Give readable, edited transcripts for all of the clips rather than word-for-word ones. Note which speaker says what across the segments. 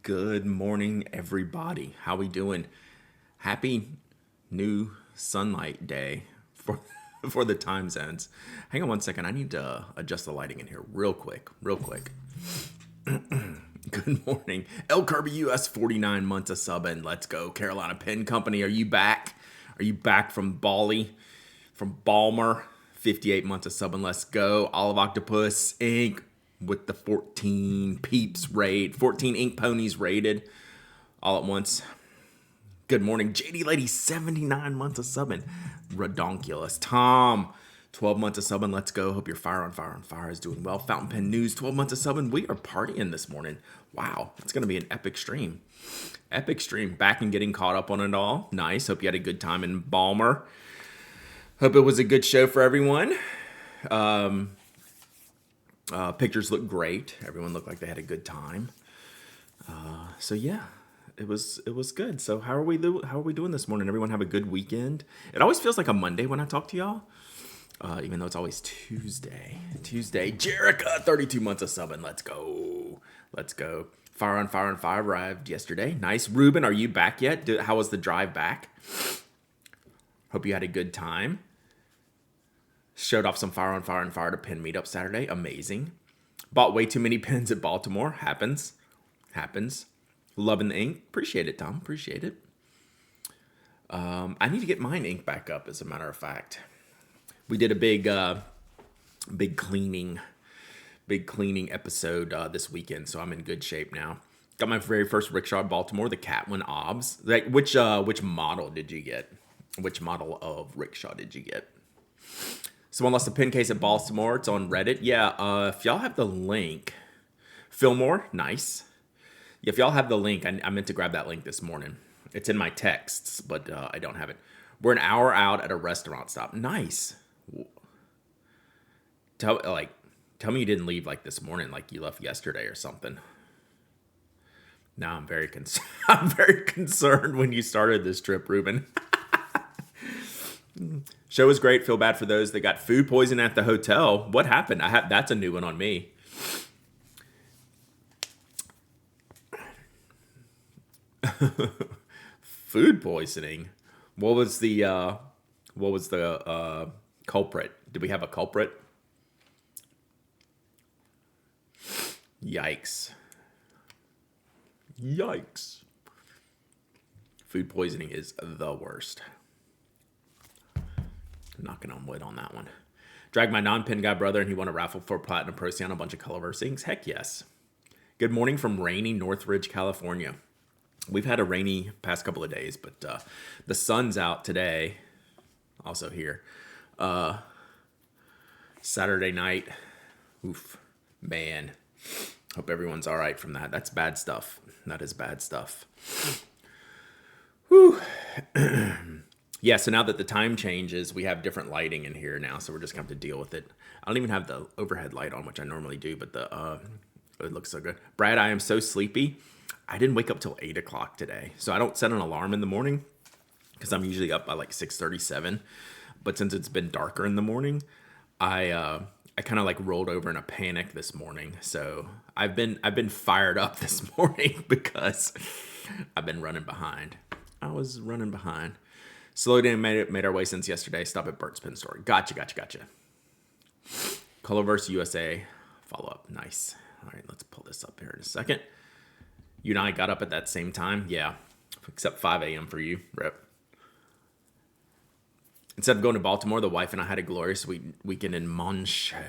Speaker 1: Good morning, everybody. How we doing? Happy new sunlight day for for the time zones. Hang on one second. I need to adjust the lighting in here real quick. Real quick. Good morning. El Kirby US 49 months of subbing. Let's go. Carolina Pen Company. Are you back? Are you back from Bali? From Balmer? 58 months of subbing. Let's go. Olive Octopus Inc. with the 14 peeps raid. 14 ink ponies raided all at once. Good morning. JD Lady, 79 months of subbing. Redonkulous. Tom, 12 months of subbing. Let's go. Hope your fire on fire on fire is doing well. Fountain Pen News, 12 months of subbing. We are partying this morning. Wow. It's going to be an epic stream. Epic stream. Back and getting caught up on it all. Nice. Hope you had a good time in Balmer. Hope it was a good show for everyone. Pictures look great. Everyone looked like they had a good time. So yeah, it was good. So how are we doing this morning? Everyone have a good weekend. It always feels like a Monday when I talk to y'all, even though it's always Tuesday. Jerica, 32 months of subbing. Let's go. Fire on Fire arrived yesterday. Nice. Ruben, are you back yet? How was the drive back? Hope you had a good time. Showed off some Fire on Fire to pin meetup Saturday. Amazing. Bought way too many pins at Baltimore. Happens. Loving the ink. Appreciate it, Tom. Appreciate it. I need to get mine ink back up, as a matter of fact. We did a big cleaning episode this weekend, so I'm in good shape now. Got my very first rickshaw at Baltimore, the Catwin Obs. Like, which model did you get? Which model of rickshaw did you get? Someone lost a pin case at Baltimore. It's on Reddit. Yeah, if y'all have the link. Fillmore, nice. Yeah, if y'all have the link, I meant to grab that link this morning. It's in my texts, but I don't have it. We're an hour out at a restaurant stop. Nice. Tell me you didn't leave like this morning, like you left yesterday or something. Now I'm very concerned. I'm very concerned when you started this trip, Ruben. Show was great. Feel bad for those that got food poisoning at the hotel. What happened? That's a new one on me. Food poisoning. What was the culprit? Did we have a culprit? Yikes. Food poisoning is the worst. Knocking on wood on that one. Dragged my non-pin guy brother and he won a raffle for Platinum Procy on a bunch of Colorverse inks. Heck yes. Good morning from rainy Northridge, California. We've had a rainy past couple of days, but the sun's out today. Also here. Saturday night. Oof. Man. Hope everyone's all right from that. That's bad stuff. That is bad stuff. Whew. Yeah, so now that the time changes, we have different lighting in here now, so we're just going to have to deal with it. I don't even have the overhead light on, which I normally do, but it looks so good. Brad, I am so sleepy. I didn't wake up till 8 o'clock today, so I don't set an alarm in the morning because I'm usually up by like 6:37. But since it's been darker in the morning, I kind of like rolled over in a panic this morning. So I've been fired up this morning because I've been running behind. I was running behind. Slowed in, made our way since yesterday. Stop at Bert's Pen Store. Gotcha. Colorverse USA follow-up. Nice. All right, let's pull this up here in a second. You and I got up at that same time? Yeah, except 5 a.m. for you. Rip. Instead of going to Baltimore, the wife and I had a glorious weekend in Moncho.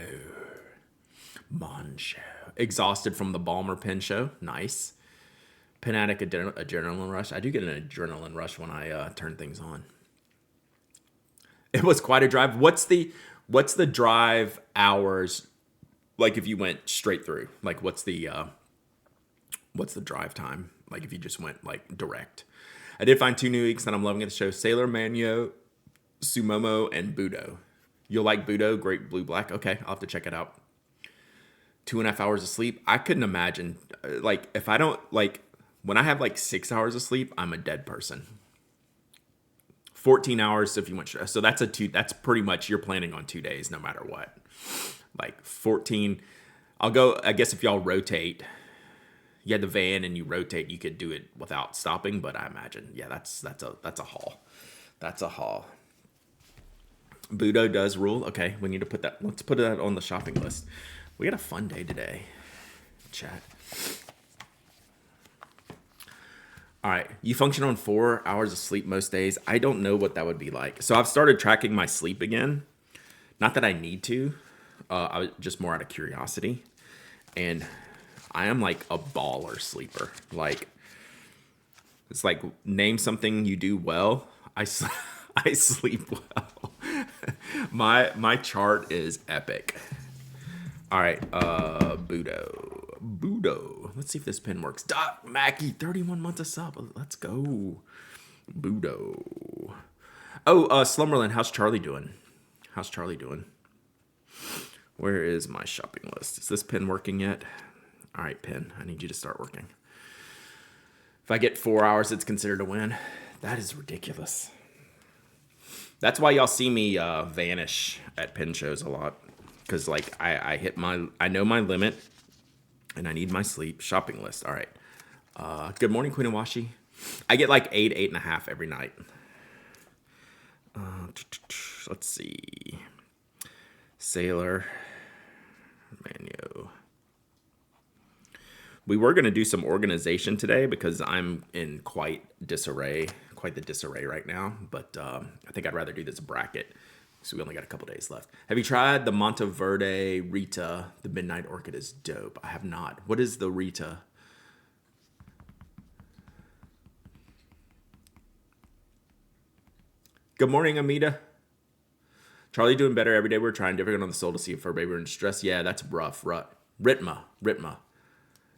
Speaker 1: Exhausted from the Balmer Pen Show. Nice. Pen Addict adrenaline rush. I do get an adrenaline rush when I turn things on. It was quite a drive. What's the drive hours like if you went straight through? Like what's the drive time? Like if you just went like direct. I did find 2 new inks that I'm loving at the show. Sailor Manyo, Sumomo, and Budo. You'll like Budo, Great Blue Black. Okay, I'll have to check it out. 2.5 hours of sleep. I couldn't imagine like if I don't like when I have like 6 hours of sleep, I'm a dead person. 14 hours if you went. So that's pretty much you're planning on 2 days no matter what. Like 14. I'll go, I guess if y'all rotate, you had the van and you rotate, you could do it without stopping. But I imagine, yeah, that's a haul. That's a haul. Budo does rule. Okay, we need to put that. Let's put that on the shopping list. We got a fun day today, chat. All right, you function on 4 hours of sleep most days. I don't know what that would be like. So I've started tracking my sleep again. Not that I need to. I was just more out of curiosity. And I am like a baller sleeper. Like, it's like, name something you do well. I sleep well. My chart is epic. All right, Budo. Let's see if this pin works. Doc Mackey, 31 months of sub. Let's go. Budo. Oh, Slumberland, how's Charlie doing? Where is my shopping list? Is this pin working yet? All right, pin, I need you to start working. If I get 4 hours, it's considered a win. That is ridiculous. That's why y'all see me vanish at pin shows a lot. Because, like, I know my limit, and I need my sleep. Shopping list. All right. Good morning, Queen Awashi. I get like 8.5 every night. Let's see. Sailor. Manu. We were going to do some organization today because I'm in quite the disarray right now. But I think I'd rather do this bracket. So we only got a couple days left. Have you tried the Monteverde Rita? The Midnight Orchid is dope. I have not. What is the Rita? Good morning, Amita. Charlie doing better every day. We're trying different on the soul to see if our baby are in stress. Yeah, that's rough. Ritma.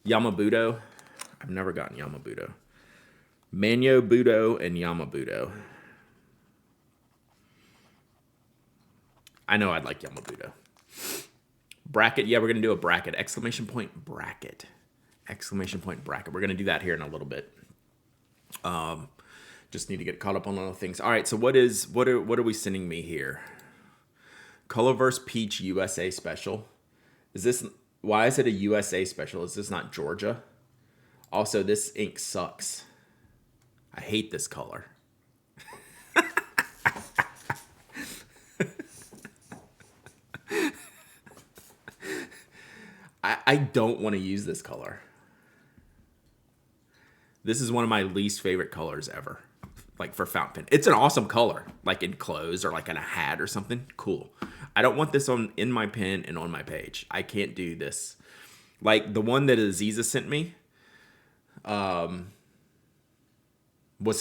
Speaker 1: Yamabudo. I've never gotten Yamabudo. Manyo Budo and Yamabudo. I know I'd like Yamabudo. Bracket. Yeah, we're going to do a bracket. Exclamation point bracket. Exclamation point bracket. We're going to do that here in a little bit. Just need to get caught up on other things. All right, so what are we sending me here? Colorverse Peach USA special. Why is it a USA special? Is this not Georgia? Also, this ink sucks. I hate this color. I don't want to use this color. This is one of my least favorite colors ever. Like for fountain pen. It's an awesome color. Like in clothes or like in a hat or something. Cool. I don't want this in my pen and on my page. I can't do this. Like the one that Aziza sent me was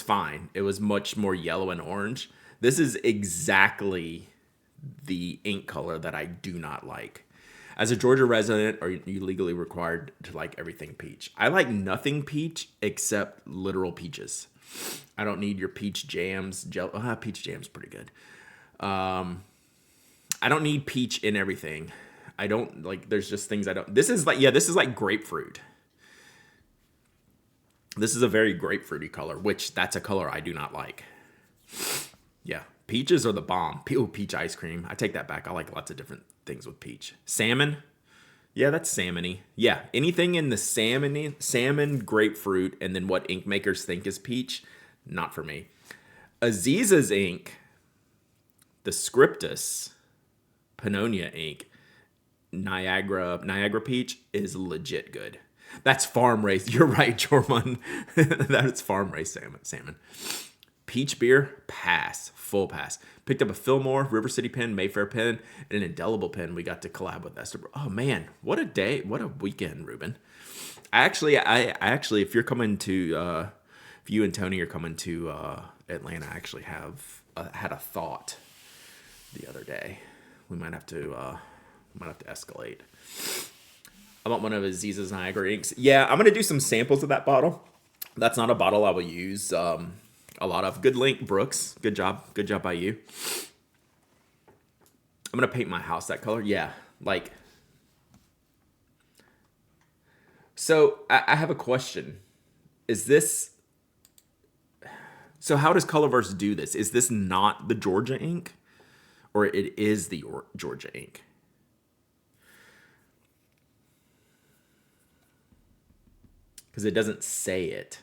Speaker 1: fine. It was much more yellow and orange. This is exactly the ink color that I do not like. As a Georgia resident, are you legally required to like everything peach? I like nothing peach except literal peaches. I don't need your peach jams. Peach jam's pretty good. I don't need peach in everything. I don't like. There's just things I don't. This is like grapefruit. This is a very grapefruity color, which that's a color I do not like. Yeah, peaches are the bomb. Peach ice cream. I take that back. I like lots of different things with peach. Salmon. Yeah, that's salmony. Yeah, anything in the salmon, grapefruit, and then what ink makers think is peach, not for me. Aziza's ink, the Scriptus Pannonia ink, Niagara Peach is legit good. That's farm raised. You're right, Jorman. That is farm raised salmon. Peach beer, pass, full pass. Picked up a Fillmore, River City pen, Mayfair pen, and an indelible pen. We got to collab with Esther. Oh man, what a day, what a weekend, Ruben. I actually, if you're coming to, if you and Tony are coming to Atlanta, I actually have had a thought the other day. We might have to escalate. I want one of Aziza's Niagara inks. Yeah, I'm gonna do some samples of that bottle. That's not a bottle I will use. A lot of good link, Brooks. Good job by you. I'm gonna paint my house that color. Yeah, like. So I have a question. Is this? So how does Colorverse do this? Is this not the Georgia ink, or it is the Georgia ink? because it doesn't say it.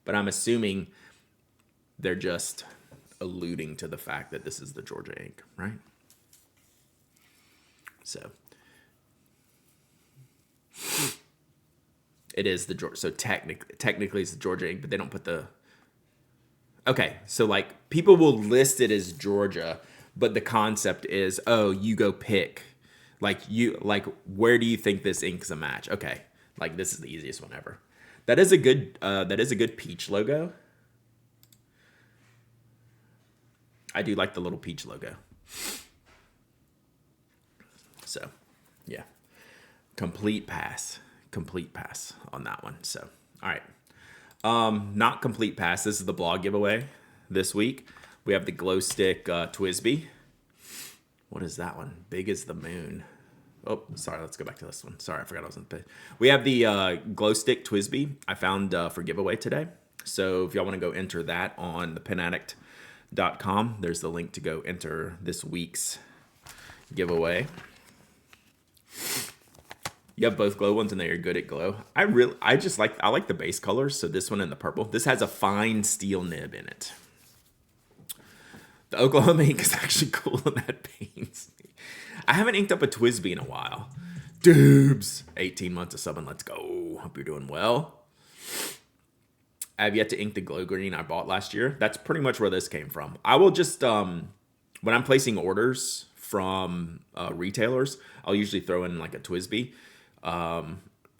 Speaker 1: But I'm assuming they're just alluding to the fact that this is the Georgia ink, right? So it is the Georgia. So technically it's the Georgia ink, but they don't put the. Okay, so like people will list it as Georgia, but the concept is, oh, you go pick, like where do you think this ink's a match? Okay, like this is the easiest one ever. That is a good peach logo. I do like the little peach logo. So, yeah, complete pass on that one. So, all right. Not complete pass. This is the blog giveaway this week. We have the glow stick Twisby. What is that one? Big as the moon. Oh, sorry. Let's go back to this one. Sorry, I forgot I was on the page. We have the glow stick Twisby I found for giveaway today. So if y'all want to go enter that on thepenaddict.com, there's the link to go enter this week's giveaway. You have both glow ones and they are good at glow. I like the base colors. So this one and the purple. This has a fine steel nib in it. The Oklahoma ink is actually cool and that pains me. I haven't inked up a Twisby in a while. Dubes. 18 months of subbing. Let's go. Hope you're doing well. I have yet to ink the glow green I bought last year. That's pretty much where this came from. I will just, when I'm placing orders from retailers, I'll usually throw in like a Twisby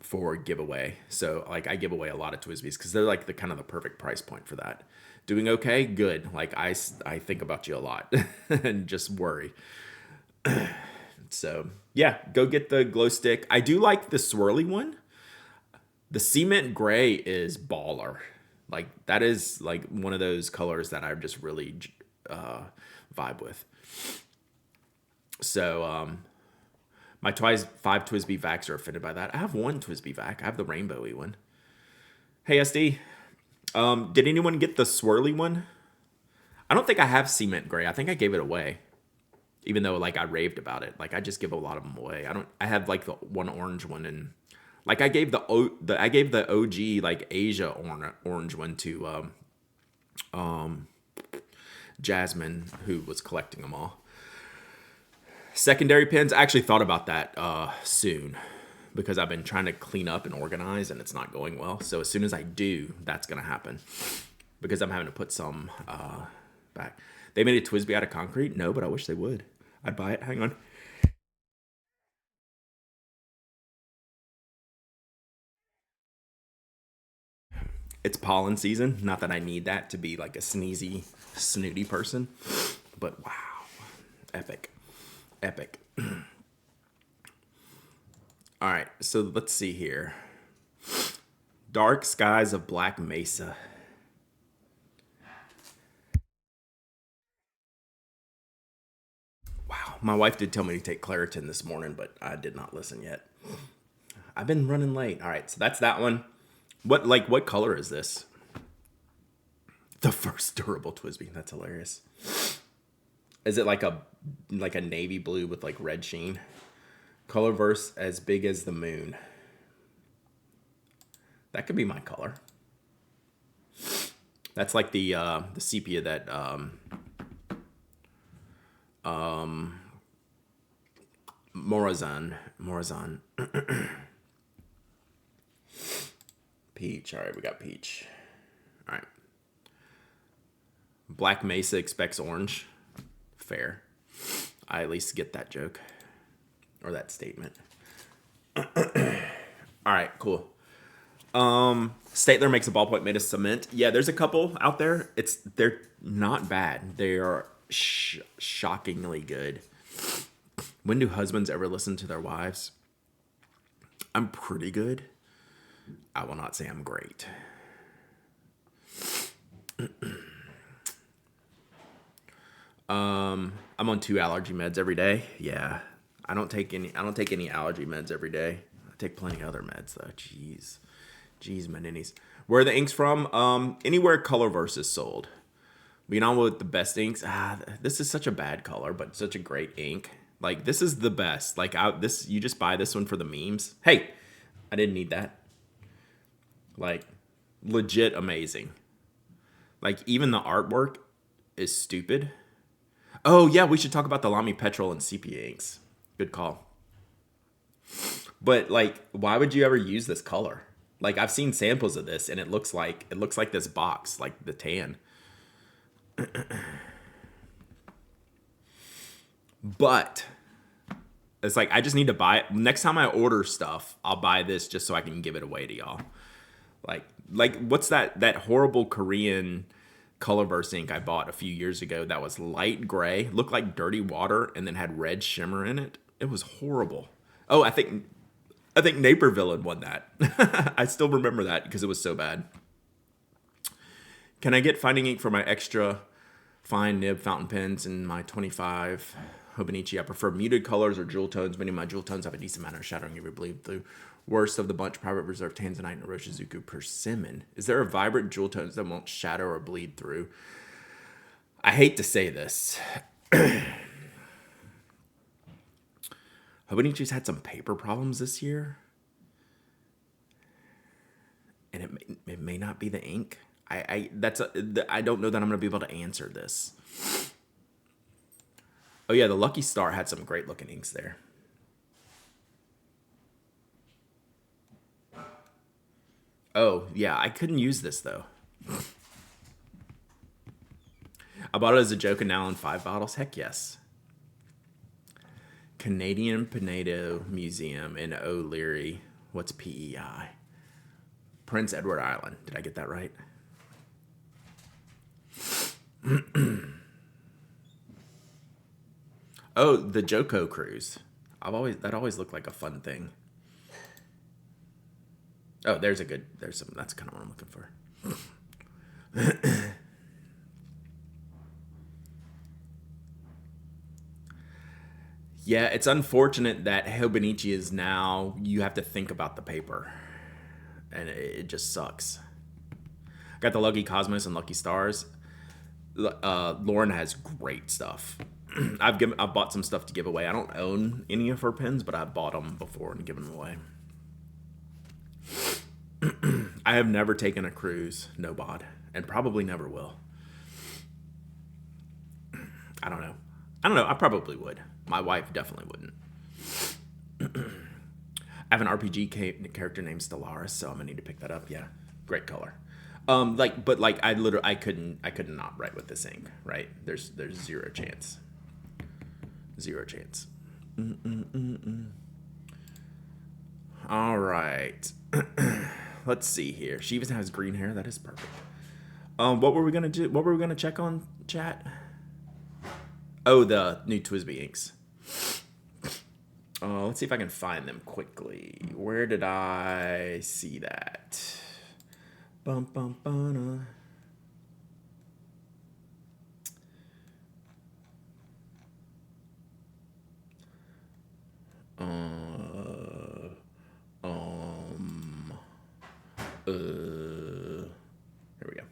Speaker 1: for giveaway. So like I give away a lot of Twisbys because they're like the kind of the perfect price point for that. Doing okay? Good. Like I think about you a lot and just worry. So yeah, go get the glow stick. I do like the swirly one. The cement gray is baller. Like that is like one of those colors that I just really vibe with. So my 5 Twisby Vacs are offended by that. I have one Twisby Vac. I have the rainbowy one. Hey SD, did anyone get the swirly one? I don't think I have cement gray. I think I gave it away. Even though like I raved about it. Like I just give a lot of them away. I have like the one orange one and like I gave the OG like Asia orange one to Jasmine, who was collecting them all. Secondary pins, I actually thought about that soon because I've been trying to clean up and organize and it's not going well. So as soon as I do, that's going to happen because I'm having to put some back. They made a Twisby out of concrete? No, but I wish they would. I'd buy it. Hang on. It's pollen season. Not that I need that to be like a sneezy, snooty person. But wow. Epic. Epic. All right. So let's see here. Dark Skies of Black Mesa. Wow. My wife did tell me to take Claritin this morning, but I did not listen yet. I've been running late. All right. So that's that one. What color is this? The first durable Twisby. That's hilarious. Is it like a navy blue with like red sheen? Colorverse as big as the moon. That could be my color. That's like the sepia that Morazan. Peach. All right, we got peach. All right. Black Mesa expects orange. Fair. I at least get that joke or that statement. All right, cool. Statler makes a ballpoint made of cement. Yeah, there's a couple out there. They're not bad. They are shockingly good. When do husbands ever listen to their wives? I'm pretty good. I will not say I'm great. I'm on 2 allergy meds every day. Yeah. I don't take any allergy meds every day. I take plenty of other meds though. Jeez, my ninnies. Where are the inks from? Anywhere Colorverse is sold. We know what the best inks. This is such a bad color, but such a great ink. Like, this is the best. Like, you just buy this one for the memes. Hey, I didn't need that. Like, legit amazing. Like, even the artwork is stupid. Oh, yeah, we should talk about the Lamy Petrol and sepia inks. Good call. But, like, why would you ever use this color? Like, I've seen samples of this, and it looks like this box, like the tan. But it's like, I just need to buy it. Next time I order stuff, I'll buy this just so I can give it away to y'all. Like what's that horrible Korean Colorverse ink I bought a few years ago that was light gray, looked like dirty water, and then had red shimmer in it? It was horrible. Oh, I think Naperville had won that. I still remember that because it was so bad. Can I get Finding Ink for my extra fine nib fountain pens and my 25 Hobonichi? I prefer muted colors or jewel tones. Many of my jewel tones have a decent amount of shadowing every bleed through. Worst of the bunch, Private Reserve Tanzanite and Oroshizuku Persimmon. Is there a vibrant jewel tones that won't shadow or bleed through? I hate to say this. Hobonichi's had some paper problems this year. And it may not be the ink. I don't know that I'm going to be able to answer this. Oh yeah, the Lucky Star had some great looking inks there. Oh yeah, I couldn't use this though. I bought it as a joke and now in 5 bottles. Heck yes. Canadian Pinedo Museum in O'Leary. What's PEI? Prince Edward Island. Did I get that right? Oh, the Joko cruise. That always looked like a fun thing. Oh, that's kind of what I'm looking for. Yeah, it's unfortunate that Hobonichi is now, you have to think about the paper. And it just sucks. Got the Lucky Cosmos and Lucky Stars. Lauren has great stuff. I've bought some stuff to give away. I don't own any of her pens, but I've bought them before and given them away. I have never taken a cruise, no bod, and probably never will. I don't know. I probably would. My wife definitely wouldn't. I have an RPG character named Stellaris, so I'm gonna need to pick that up. Yeah, great color. I could not write with this ink. Right? There's zero chance. Zero chance. All right. Let's see here. She even has green hair. That is perfect. What were we gonna do? What were we gonna check on, chat? Oh, the new TWSBI inks. Let's see if I can find them quickly. Where did I see that? Bum bum bum. Here we go.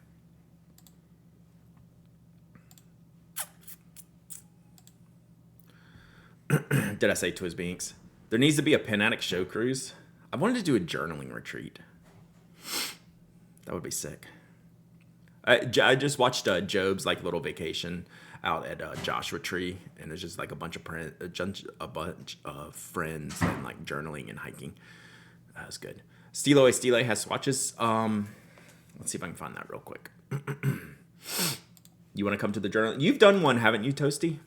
Speaker 1: Did I say TWSBI inks? There needs to be a Pen Addict show cruise. I wanted to do a journaling retreat. That would be sick. I just watched Job's like little vacation out at Joshua Tree, and it's just like a bunch of friends and like journaling and hiking. That was good. Stilo has swatches. Let's see if I can find that real quick. You want to come to the journal? You've done one, haven't you, Toasty?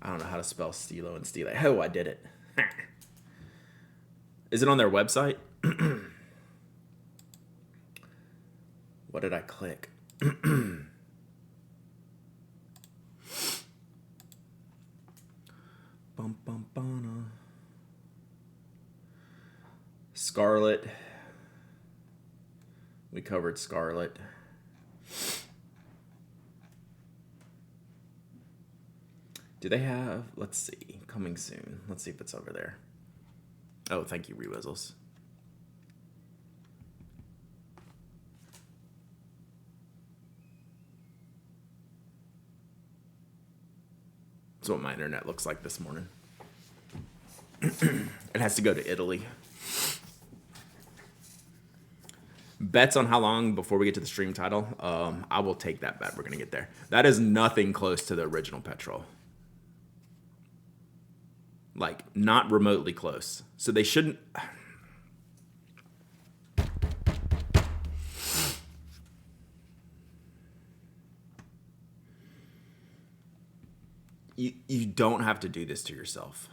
Speaker 1: I don't know how to spell Stilo and Stilo. Oh, I did it. Is it on their website? What did I click? Bum, bum, bum. Scarlet. We covered Scarlet. Do they have, let's see, coming soon. Let's see if it's over there. Oh, thank you, Rewizzles. That's what my internet looks like this morning. It has to go to Italy. Bets on how long before we get to the stream title? I will take that bet. We're going to get there. That is nothing close to the original petrol. Like, not remotely close. So they shouldn't... You don't have to do this to yourself.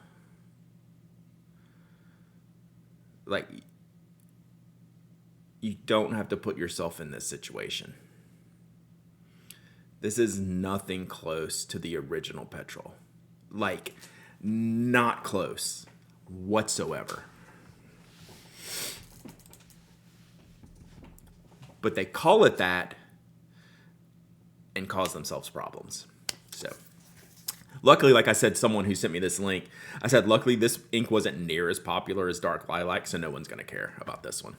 Speaker 1: Like, you don't have to put yourself in this situation. This is nothing close to the original petrol. Like, not close whatsoever. But they call it that and cause themselves problems. So, luckily, like I said, someone who sent me this link, I said, luckily this ink wasn't near as popular as Dark Lilac, so no one's going to care about this one.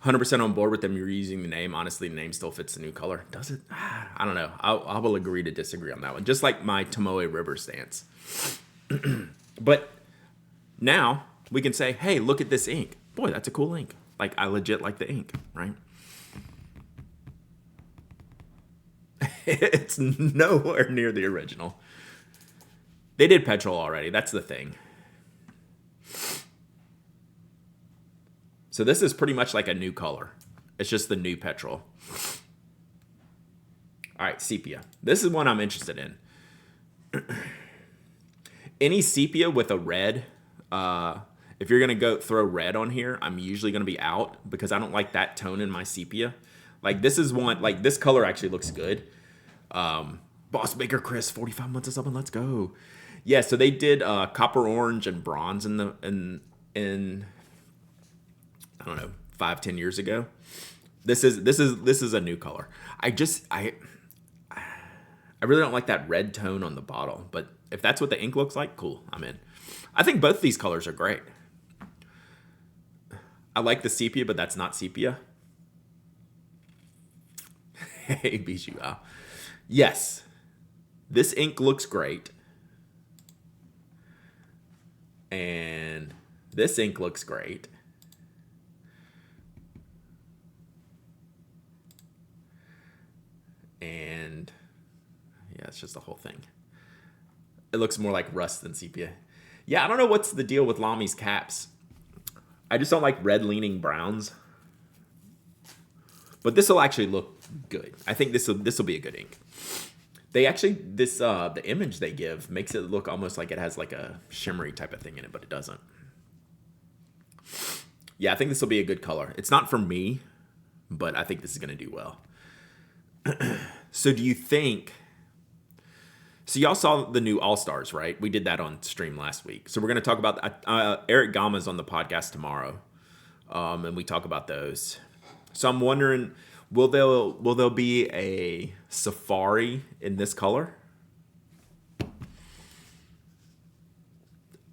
Speaker 1: 100% on board with them reusing the name. Honestly, the name still fits the new color. Does it? I don't know. I will agree to disagree on that one. Just like my Tomoe River stance. But now we can say, hey, look at this ink. Boy, that's a cool ink. Like, I legit like the ink, right? It's nowhere near the original. They did petrol already. That's the thing. So this is pretty much like a new color. It's just the new petrol. All right, sepia. This is one I'm interested in. Any sepia with a red, if you're going to go throw red on here, I'm usually going to be out because I don't like that tone in my sepia. Like, this is one, like, this color actually looks good. Boss Baker Chris, 45 months of something, let's go. Yeah, so they did copper orange and bronze in I don't know, 5-10 years ago. This is a new color. I really don't like that red tone on the bottle, but if that's what the ink looks like, cool, I'm in. I think both these colors are great. I like the sepia, but that's not sepia. Hey, Bijou. Yes, this ink looks great. And this ink looks great. And yeah, it's just the whole thing. It looks more like rust than sepia. Yeah, I don't know what's the deal with Lamy's caps. I just don't like red leaning browns. But this will actually look good. I think this will be a good ink. They actually, the image they give makes it look almost like it has like a shimmery type of thing in it, but it doesn't. Yeah, I think this will be a good color. It's not for me, but I think this is going to do well. So do you think... So y'all saw the new All-Stars, right? We did that on stream last week. So we're going to talk about... Eric Gama's on the podcast tomorrow, and we talk about those. So I'm wondering, will there be a Safari in this color?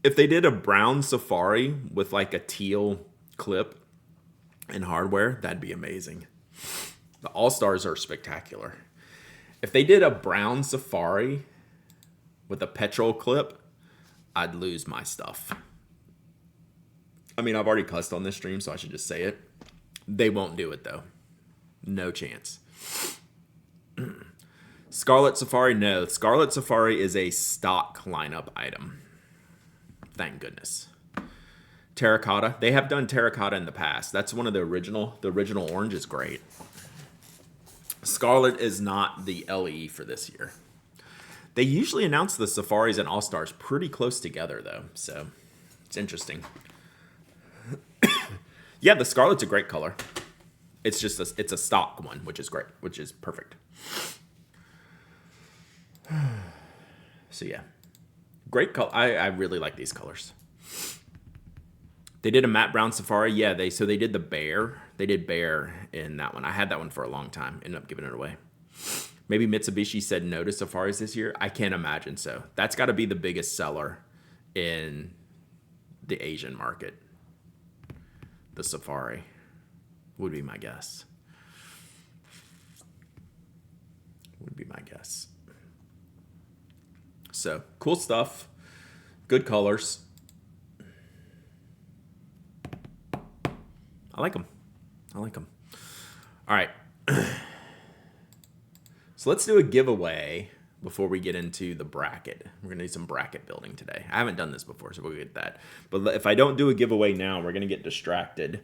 Speaker 1: If they did a brown Safari with like a teal clip and hardware, that'd be amazing. The All-Stars are spectacular. If they did a brown Safari with a petrol clip, I'd lose my stuff. I mean, I've already cussed on this stream, so I should just say it. They won't do it, though. No chance. Scarlet Safari, no. Scarlet Safari is a stock lineup item. Thank goodness. Terracotta. They have done terracotta in the past. That's one of the original. The original orange is great. Scarlet is not the LE for this year. They usually announce the Safaris and All-Stars pretty close together, though. So, it's interesting. Yeah, the Scarlet's a great color. It's just it's a stock one, which is great, which is perfect. So yeah, great color. I really like these colors. They did a matte brown Safari. Yeah, they did the bear. They did bear in that one. I had that one for a long time. Ended up giving it away. Maybe Mitsubishi said no to Safaris this year. I can't imagine so. That's got to be the biggest seller in the Asian market. The Safari would be my guess. guess. So cool stuff. Good colors. I like them. All right. So let's do a giveaway before we get into the bracket. We're going to do some bracket building today. I haven't done this before, so we'll get that. But if I don't do a giveaway now, we're going to get distracted.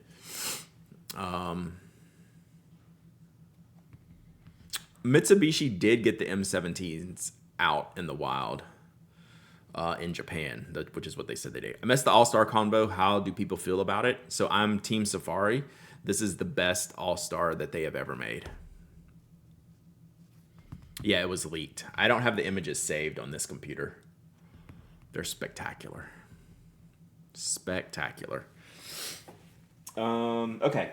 Speaker 1: Mitsubishi did get the M17s out in the wild in Japan, which is what they said they did. I missed the All-Star combo. How do people feel about it? So I'm Team Safari. This is the best All-Star that they have ever made. Yeah, it was leaked. I don't have the images saved on this computer. They're spectacular. Spectacular. Okay.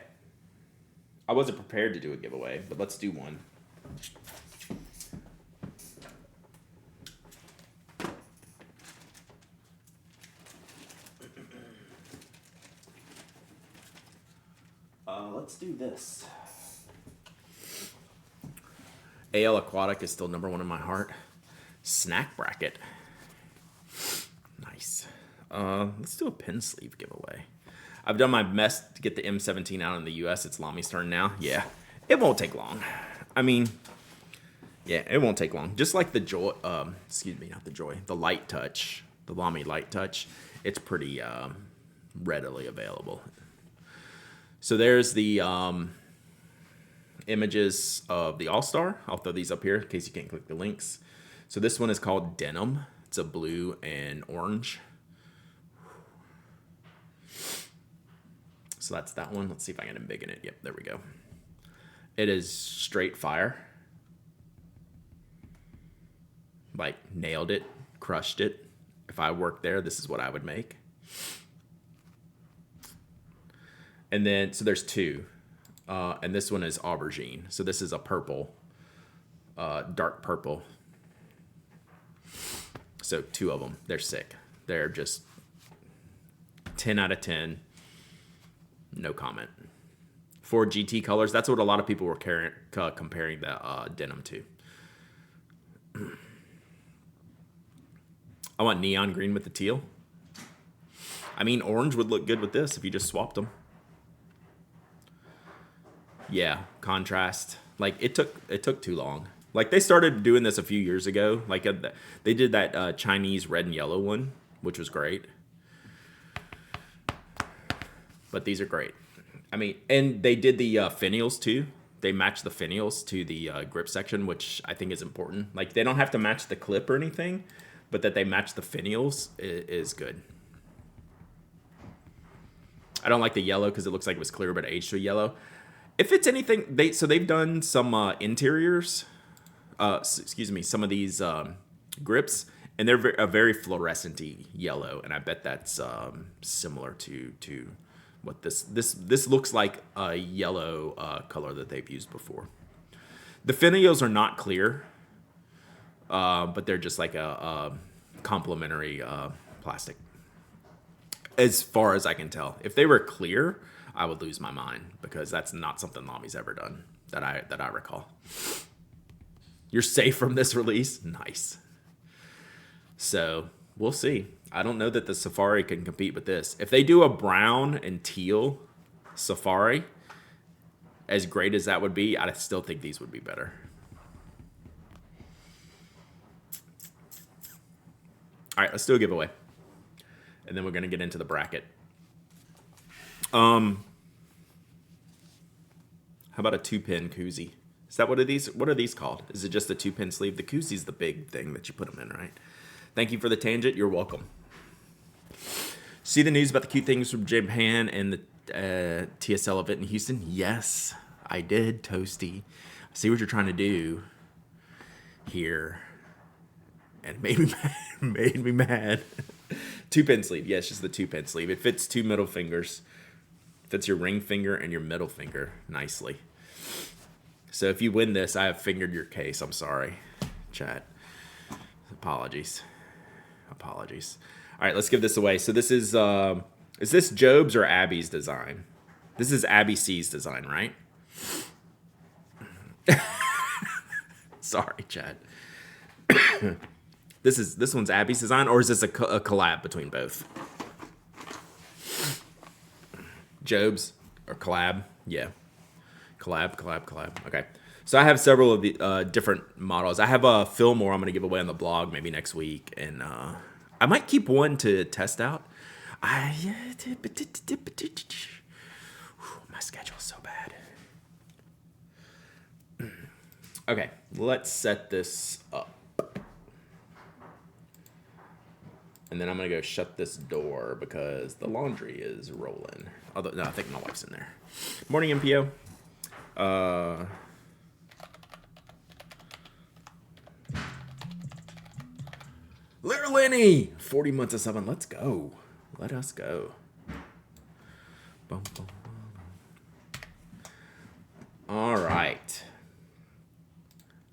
Speaker 1: I wasn't prepared to do a giveaway, but let's do one. Let's do this. AL Aquatic is still number one in my heart. Snack bracket. Nice. Let's do a pin sleeve giveaway. I've done my best to get the M17 out in the US. It's Lamy's turn now. Yeah, it won't take long. I mean, yeah, it won't take long. Just like the Joy, the Light Touch, the Lamy Light Touch. It's pretty readily available. So there's the images of the All-Star. I'll throw these up here in case you can't click the links. So this one is called Denim. It's a blue and orange. So that's that one. Let's see if I can embiggen it. Yep, there we go. It is straight fire. Like, nailed it, crushed it. If I worked there, this is what I would make. And then, so there's two. And this one is aubergine. So this is a purple, dark purple. So two of them. They're sick. They're just 10 out of 10. No comment. 4 GT colors. That's what a lot of people were comparing the denim to. I want neon green with the teal. I mean, orange would look good with this if you just swapped them. Yeah, contrast. Like, it took too long. Like, they started doing this a few years ago. Like, they did that Chinese red and yellow one, which was great. But these are great. I mean, and they did the finials too. They matched the finials to the grip section, which I think is important. Like, they don't have to match the clip or anything, but that they match the finials is good. I don't like the yellow because it looks like it was clear, but aged to a yellow. If it's anything, they've done some interiors. Some of these grips, and they're a very fluorescent-y yellow, and I bet that's similar to what this looks like, a yellow color that they've used before. The finials are not clear, but they're just like a complementary plastic, as far as I can tell. If they were clear, I would lose my mind, because that's not something Lamy's ever done that I recall. You're safe from this release? Nice. So we'll see. I don't know that the Safari can compete with this. If they do a brown and teal Safari, as great as that would be, I still think these would be better. All right, let's do a giveaway. And then we're going to get into the bracket. How about a 2-pin koozie? Is that what are these called? Is it just a 2-pin sleeve? The koozie's the big thing that you put them in, right? Thank you for the tangent. You're welcome. See the news about the cute things from Japan and the TSL event in Houston? Yes, I did, Toasty. I see what you're trying to do here. And it made me mad. Made me mad. 2-pin sleeve. Yes, just the 2-pin sleeve. It fits 2 middle fingers. Fits your ring finger and your middle finger nicely. So if you win this, I have fingered your case. I'm sorry, chat. Apologies. All right, let's give this away. So this is this Job's or Abby's design? This is Abby C's design, right? Sorry, Chad. This one's Abby's design, or is this a collab between both? Job's or collab? Yeah, collab. Okay. So I have several of the different models. I have a Fillmore I'm going to give away on the blog maybe next week, and I might keep one to test out. My schedule's so bad. Okay, let's set this up. And then I'm going to go shut this door because the laundry is rolling. Although, no, I think my wife's in there. Morning, MPO. Little Lenny, 40 months of subbing. Let's go. Let us go. Bum, bum, bum. All right.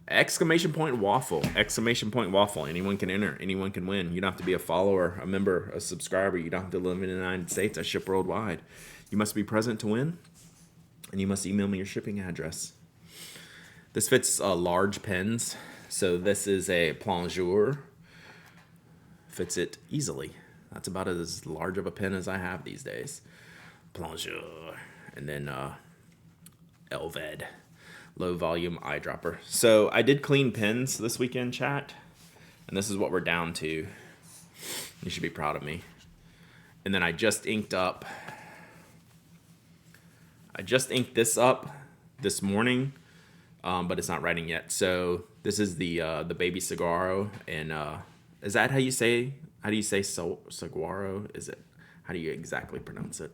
Speaker 1: Exclamation point waffle. Exclamation point waffle. Anyone can enter. Anyone can win. You don't have to be a follower, a member, a subscriber. You don't have to live in the United States. I ship worldwide. You must be present to win. And you must email me your shipping address. This fits large pens. So this is a plongeur. Fits it easily. That's about as large of a pen as I have these days. Plongeur. And then Elved. Low volume eyedropper. So I did clean pens this weekend, chat. And this is what we're down to. You should be proud of me. And then I just inked this up this morning, but it's not writing yet. So this is the baby Saguaro, and is that how do you say Saguaro? Is it? How do you exactly pronounce it?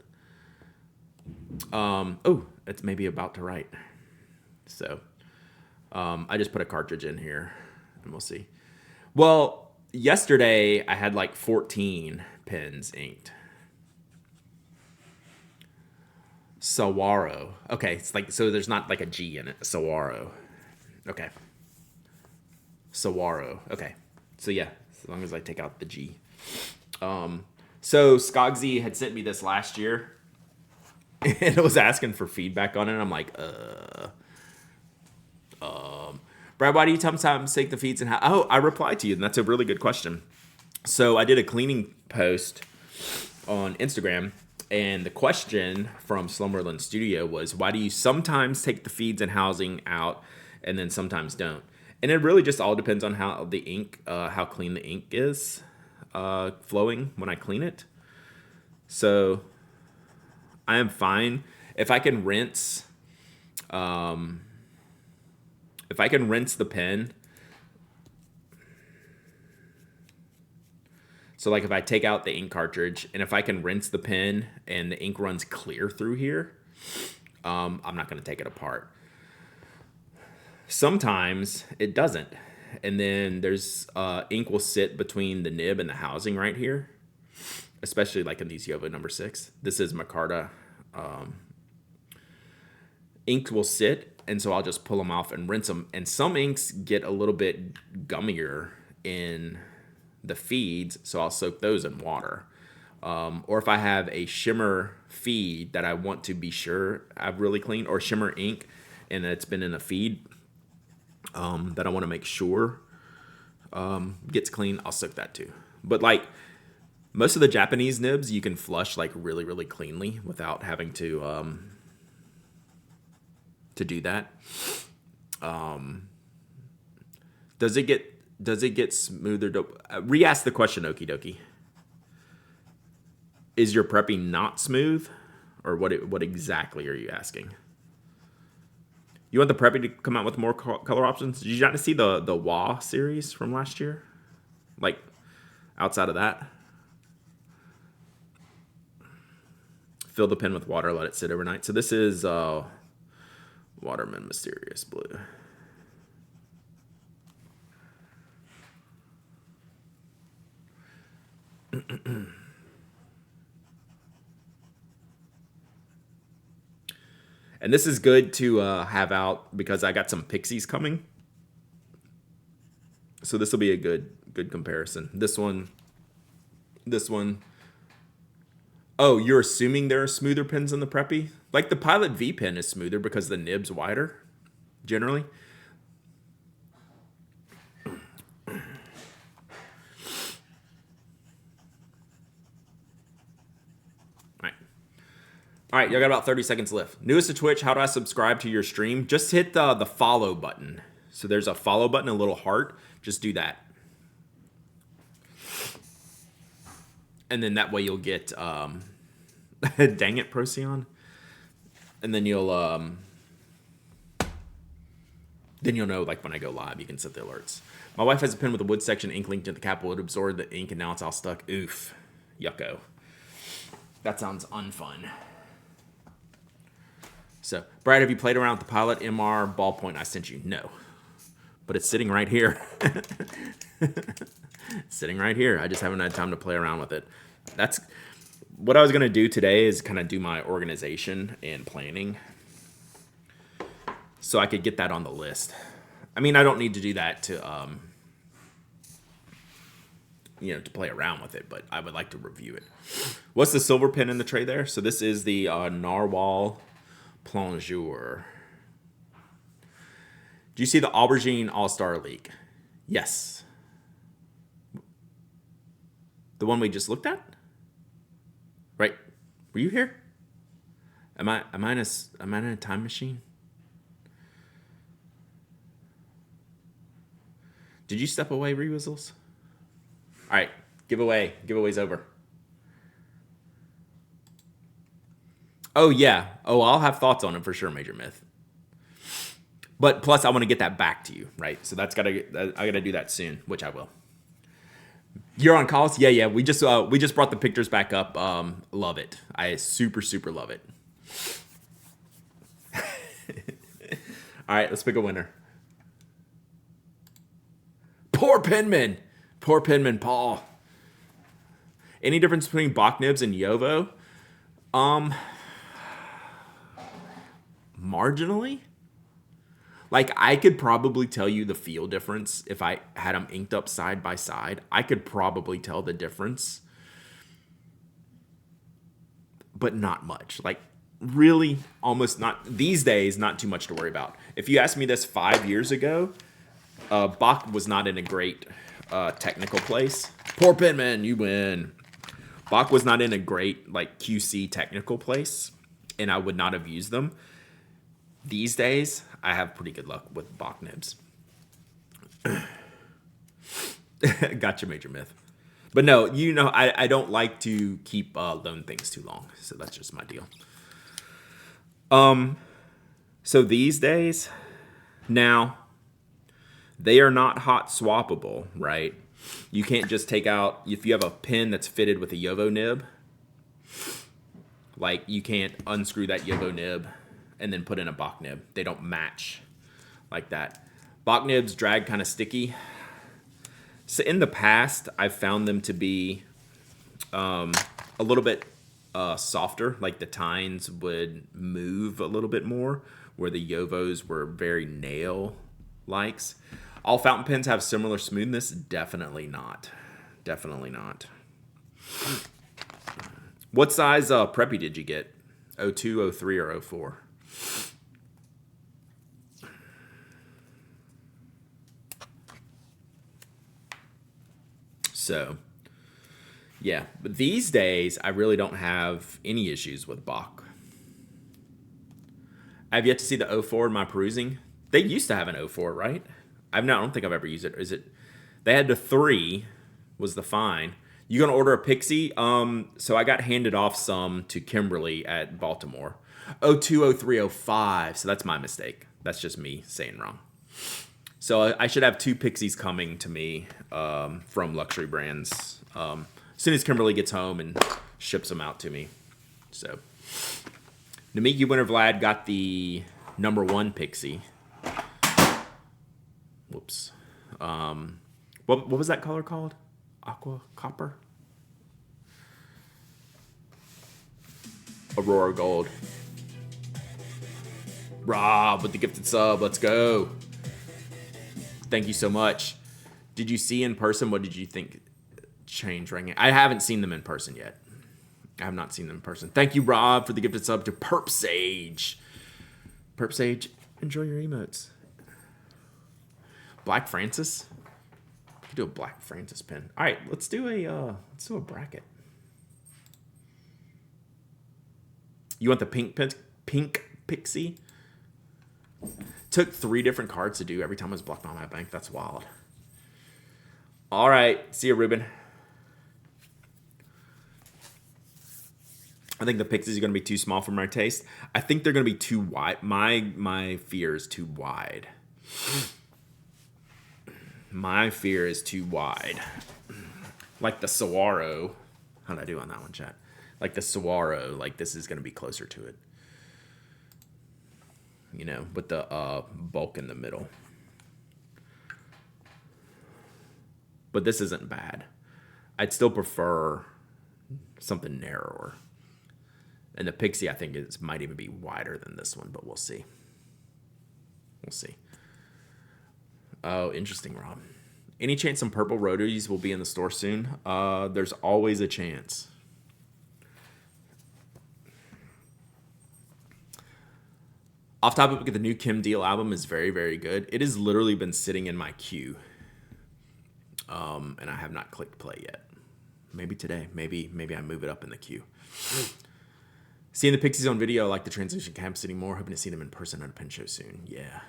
Speaker 1: Oh, it's maybe about to write. So I just put a cartridge in here, and we'll see. Well, yesterday I had like 14 pens inked. Saguaro. Okay, it's like, so there's not like a G in it. Saguaro. Okay. Saguaro. Okay. So yeah, as long as I take out the G. So Skogsy had sent me this last year, and it was asking for feedback on it. And I'm like, Brad, why do you sometimes take the feeds and how? Oh, I replied to you, and that's a really good question. So I did a cleaning post on Instagram, and the question from Slumberland Studio was, why do you sometimes take the feeds and housing out and then sometimes don't? And it really just all depends on how the ink, how clean the ink is flowing when I clean it. So I am fine. If I can rinse the pen, so like if I take out the ink cartridge and if I can rinse the pen and the ink runs clear through here, I'm not going to take it apart. Sometimes it doesn't. And then there's ink will sit between the nib and the housing right here, especially like in these Yovo number 6. This is Micarta. Ink will sit, and so I'll just pull them off and rinse them. And some inks get a little bit gummier in the feeds, so I'll soak those in water. Or if I have a shimmer feed that I want to be sure I've really cleaned, or shimmer ink and it's been in a feed that I want to make sure gets clean, I'll soak that too. But like most of the Japanese nibs, you can flush like really, really cleanly without having to do that. Does it get smoother? Re-ask the question, okie dokie. Is your preppy not smooth, or what exactly are you asking? You want the preppy to come out with more color options? Did you not see the WA series from last year? Like outside of that, fill the pen with water, let it sit overnight. So this is Waterman Mysterious Blue. And this is good to have out because I got some Pixies coming. So this will be a good comparison. This one. Oh, you're assuming there are smoother pens in the Preppy? Like the Pilot V pen is smoother because the nib's wider, generally. All right, y'all got about 30 seconds left. Newest to Twitch, how do I subscribe to your stream? Just hit the follow button. So there's a follow button, a little heart. Just do that. And then that way you'll get, dang it, Procyon. And then you'll know, like, when I go live, you can set the alerts. My wife has a pen with a wood section ink linked to the cap. Would absorb the ink, and now it's all stuck. Oof. Yucko. That sounds unfun. So, Brad, have you played around with the Pilot MR ballpoint I sent you? No. But it's sitting right here. It's sitting right here. I just haven't had time to play around with it. That's what I was going to do today, is kind of do my organization and planning so I could get that on the list. I mean, I don't need to do that to, to play around with it, but I would like to review it. What's the silver pen in the tray there? So this is the Narwhal Plongeur. Do you see the Aubergine All-Star leak? Yes. The one we just looked at? Right. Were you here? Am I in a time machine? Did you step away, Rewizzles? All right, giveaway. Giveaway's over. Oh, yeah. Oh, I'll have thoughts on it for sure, Major Myth. But plus, I want to get that back to you, right? So I gotta do that soon, which I will. You're on calls? Yeah. We just brought the pictures back up. Love it. I super love it. All right, let's pick a winner. Poor Penman Paul. Any difference between Bach nibs and Yovo? Marginally. Like, I could probably tell you the feel difference if I had them inked up side by side. I could probably tell the difference. But not much. Like, really, almost not. These days, not too much to worry about. If you asked me this 5 years ago, Bach was not in a great technical place. Poor Penman, you win. Bach was not in a great, like, QC technical place, and I would not have used them. These days, I have pretty good luck with Bach nibs. Gotcha, Major Myth. But no, I don't like to keep loan things too long, so that's just my deal. So these days, now, they are not hot swappable, right? You can't just take out, if you have a pen that's fitted with a Yovo nib, like, you can't unscrew that Yovo nib and then put in a Bach nib. They don't match like that. Bach nibs drag kind of sticky. So in the past, I've found them to be a little bit softer. Like, the tines would move a little bit more, where the Yovos were very nail-likes. All fountain pens have similar smoothness? Definitely not. Definitely not. What size Preppy did you get? 02, 03, or 04? So, yeah. But these days, I really don't have any issues with Bach. I've yet to see the 04 in my perusing. They used to have an 04, right? I don't think I've ever used it. Is it? They had the 3 was the fine. You gonna order a Pixie? So I got handed off some to Kimberly at Baltimore. 02, 03, 05. So that's my mistake. That's just me saying wrong. So I should have 2 Pixies coming to me from Luxury Brands as soon as Kimberly gets home and ships them out to me. So Namiki Winter Vlad got the number 1 Pixie. Whoops. What was that color called? Aqua Copper? Aurora Gold. Rob with the gifted sub. Let's go. Thank you so much. Did you see in person? What did you think changed ranking? I haven't seen them in person yet. I have not seen them in person. Thank you, Rob, for the gifted sub to Perp Sage. Perp Sage, enjoy your emotes. Black Francis. We could do a Black Francis pen. All right, let's do a bracket. You want the pink pixie? Took 3 different cards to do every time I was blocked by my bank. That's wild. All right. See you, Ruben. I think the pixies are going to be too small for my taste. I think they're going to be too wide. My fear is too wide. My fear is too wide. Like the Saguaro. How did I do on that one, chat? Like the Saguaro, like this is going to be closer to it. You know, with the bulk in the middle. But this isn't bad. I'd still prefer something narrower. And the Pixie, I think, might even be wider than this one, but we'll see. We'll see. Oh, interesting, Rob. Any chance some purple rotaries will be in the store soon? There's always a chance. Off topic, the new Kim Deal album is very, very good. It has literally been sitting in my queue. And I have not clicked play yet. Maybe today. Maybe I move it up in the queue. Seeing the Pixies on video, I like the transition camps anymore. Hoping to see them in person at a pen show soon. Yeah.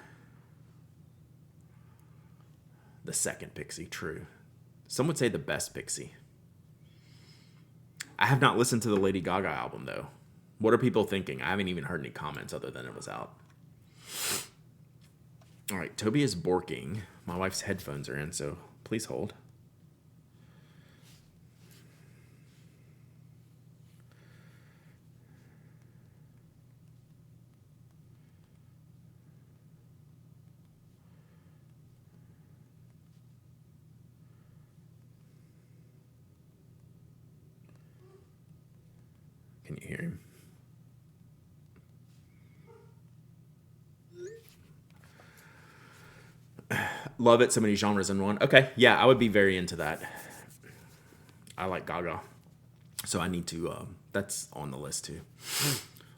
Speaker 1: The second Pixie, true. Some would say the best Pixie. I have not listened to the Lady Gaga album, though. What are people thinking? I haven't even heard any comments other than it was out. All right, Toby is borking. My wife's headphones are in, so please hold. Can you hear him? Love it. So many genres in one. Okay. Yeah, I would be very into that. I like Gaga. So I need to, that's on the list too.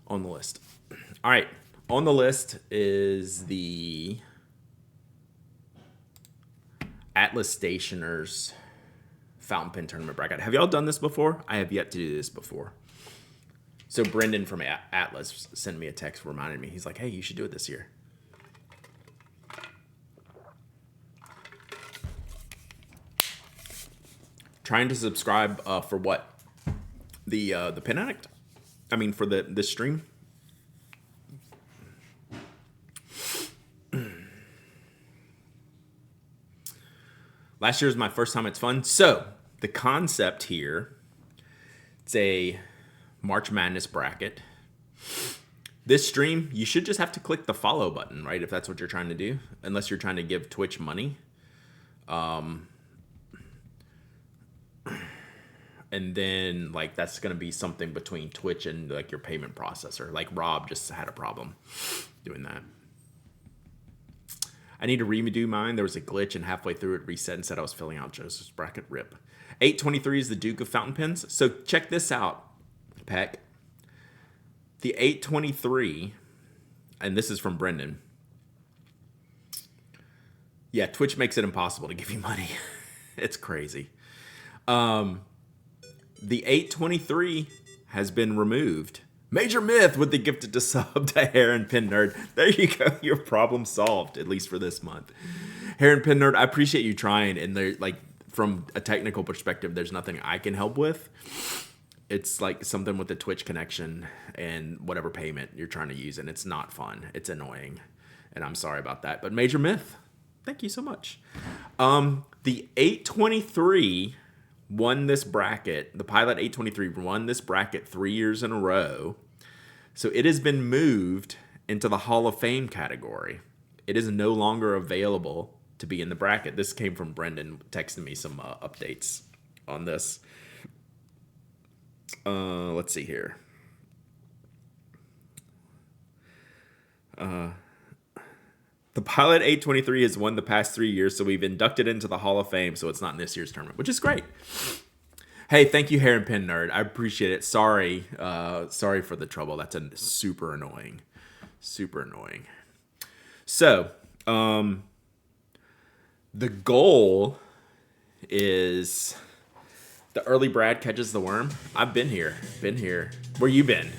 Speaker 1: On the list. All right. On the list is the Atlas Stationers fountain pen tournament bracket. Have y'all done this before? I have yet to do this before. So Brendan from Atlas sent me a text, reminded me. He's like, hey, you should do it this year. Trying to subscribe for what? The Pen Addict? I mean, for this stream? Last year was my first time. It's fun. So the concept here, it's a March Madness bracket. This stream, you should just have to click the follow button, right? If that's what you're trying to do, unless you're trying to give Twitch money. And then like that's going to be something between Twitch and like your payment processor. Like Rob just had a problem doing that. I need to redo mine. There was a glitch and halfway through it reset and said I was filling out Joseph's bracket. Rip. 823 is the Duke of Fountain Pens. So check this out, Peck. The 823, and this is from Brendan. Yeah, Twitch makes it impossible to give you money. It's crazy. The 823 has been removed. Major Myth with the gifted to sub to Heron Pen Nerd. There you go. Your problem solved, at least for this month. Heron Pen Nerd, I appreciate you trying. And there, like, from a technical perspective, there's nothing I can help with. It's like something with the Twitch connection and whatever payment you're trying to use, and it's not fun. It's annoying, and I'm sorry about that. But Major Myth, thank you so much. The 823 won this bracket. The Pilot 823 won this bracket 3 years in a row. So it has been moved into the Hall of Fame category. It is no longer available to be in the bracket. This came from Brendan texting me some updates on this. Let's see here. The Pilot 823 has won the past 3 years, so we've inducted into the Hall of Fame, so it's not in this year's tournament, which is great. Hey, thank you, Heron Pen Nerd. I appreciate it. Sorry for the trouble. That's super annoying. Super annoying. So, the goal is the early Brad catches the worm. I've been here. Where you been?